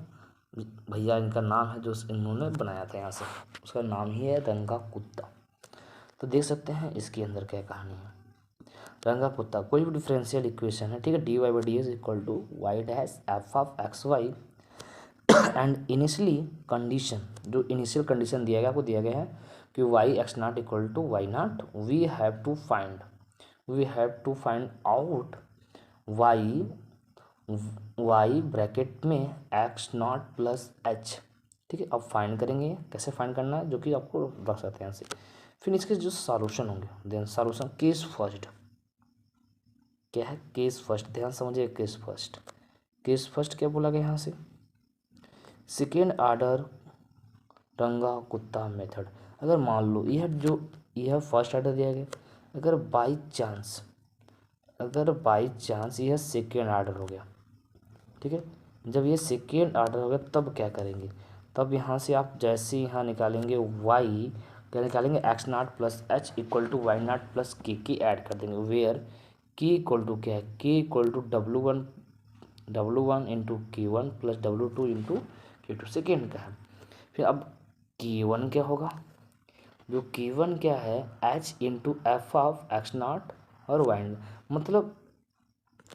[SPEAKER 1] भैया इनका नाम है जो इन्होंने बनाया था यहाँ से, उसका नाम ही है रंगा कुत्ता। तो देख सकते हैं इसके अंदर क्या कहानी है। रंगा कुत्ता कोई भी डिफरेंशियल इक्वेशन है, ठीक है, d y by d s equal to y dash f of x y and initially condition, जो इनिशियल कंडीशन दिया गया आपको दिया गया है कि y x not equal to y not, we have to find out y, y bracket में x not plus h, ठीक है। अब फाइंड करेंगे, कैसे फाइंड करना है जो कि आपको बता सकते हैं यहाँ से। फिर इसके जो सॉल्यूशन होंगे, देन सॉल्यूशन केस फर्स्ट, क्या है केस फर्स्ट, ध्यान समझिए केस फर्स्ट क्या बोला गया यहाँ से, सेकेंड ऑर्डर रंगा कुत्ता मेथड। अगर मान लो यह फर्स्ट ऑर्डर दिया गया, अगर बाई चांस यह सेकेंड ऑर्डर हो गया, ठीक है, जब ये सेकेंड ऑर्डर हो गया तब क्या करेंगे, तब यहाँ से आप जैसे यहाँ निकालेंगे वाई, क्या निकालेंगे x not plus h equal to y not plus k add कर देंगे, वेयर के इक्वल टू क्या है, k equal to W1 into K1 plus W2 into K2 second का है। फिर अब K1 क्या होगा, जो K1 क्या है H into f of x not और वाई, मतलब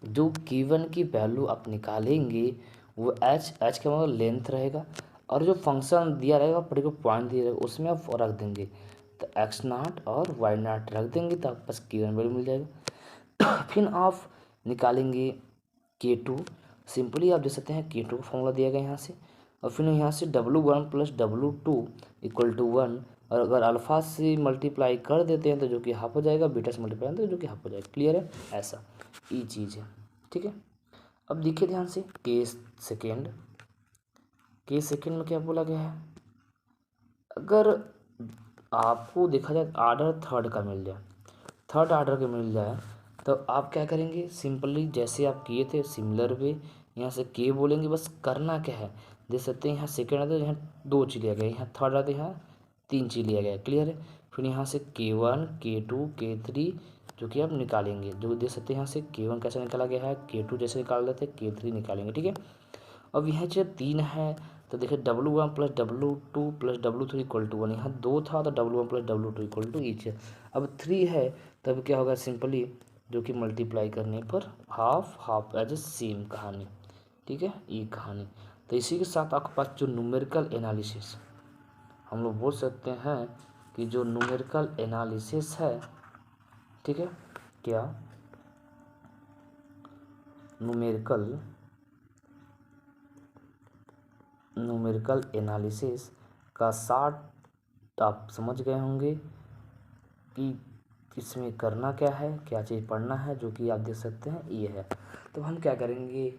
[SPEAKER 1] जो K1 की वैल्यू आप निकालेंगे वो एच का मतलब लेंथ रहेगा, और जो फंक्शन दिया रहेगा पर्टिकुलर पॉइंट दिया रहेगा उसमें आप रख देंगे, तो एक्स नॉट और वाई नॉट रख देंगे तो आपके पास K1 वैल्यू मिल जाएगा। फिर आप निकालेंगे K2, सिंपली आप देख सकते हैं K2 का फॉर्मूला दिया गया यहाँ से, और फिर यहाँ से W1 plus W2 equal to 1, और अगर अल्फ़ा से मल्टीप्लाई कर देते हैं तो जो कि हाफ हो जाएगा, बीटा से मल्टीप्लाई तो जो कि हाफ हो जाएगा। क्लियर है, ऐसा ये चीज़ है, ठीक है। अब देखिए ध्यान से केस सेकेंड में क्या बोला गया है, अगर आपको देखा जाए ऑर्डर थर्ड ऑर्डर का मिल जाए तो आप क्या करेंगे, सिंपली जैसे आप किए थे सिमिलर वे यहाँ से के बोलेंगे, बस करना क्या है, देख सकते हैं यहाँ सेकेंड आता है, यहाँ 2 चीज लिया गया, यहाँ थर्ड आता है, यहाँ 3 चीज लिया गया। क्लियर है, फिर यहाँ से K1 K2 K3 जो कि आप निकालेंगे, जो देख सकते हैं यहाँ से K1 कैसे निकाला गया है, K2 जैसे निकाल रहे थे K3 निकालेंगे, ठीक है। अब यहाँ जब 3 है तो देखिए W1 plus W2 plus W3 equal to 1, यहाँ 2 था तो W1 plus W2 equal to each है। अब 3 है तब क्या होगा, सिंपली जो कि मल्टीप्लाई करने पर हाफ एज ए सेम कहानी, ठीक है, ये कहानी। तो इसी के साथ आपके पास जो न्यूमेरिकल एनालिसिस, हम लोग बोल सकते हैं कि जो न्यूमेरिकल एनालिसिस है, ठीक है, क्या न्यूमेरिकल एनालिसिस का शार्ट आप समझ गए होंगे कि इसमें करना क्या है, क्या चीज़ पढ़ना है, जो कि आप देख सकते हैं ये है। तो हम क्या करेंगे,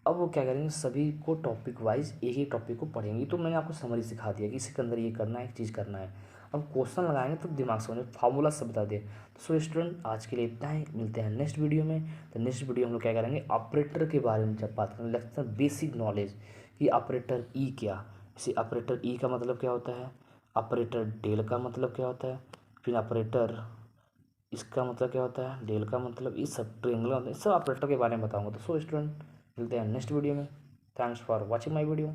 [SPEAKER 1] अब वो क्या करेंगे, सभी को टॉपिक वाइज एक एक टॉपिक को पढ़ेंगे। तो मैंने आपको समरी सिखा दिया कि इसके अंदर ये करना है, एक चीज़ करना है। अब क्वेश्चन लगाएंगे तो दिमाग से फार्मूला सब बता दिए। तो सो स्टूडेंट आज के लिए इतना ही, मिलते हैं नेक्स्ट वीडियो में। तो नेक्स्ट वीडियो हम लोग क्या करेंगे, ऑपरेटर के बारे में जब बात करेंगे, लगता है बेसिक नॉलेज कि ऑपरेटर ई क्या, जैसे ऑपरेटर ई का मतलब क्या होता है, ऑपरेटर डेल का मतलब क्या होता है, फिर ऑपरेटर इसका मतलब क्या होता है, डेल का मतलब, इस सब ट्रिंगल होता है, सब ऑपरेटर के बारे में बताऊंगा। तो सो स्टूडेंट मिलते हैं नेक्स्ट वीडियो में। Thanks for watching my video.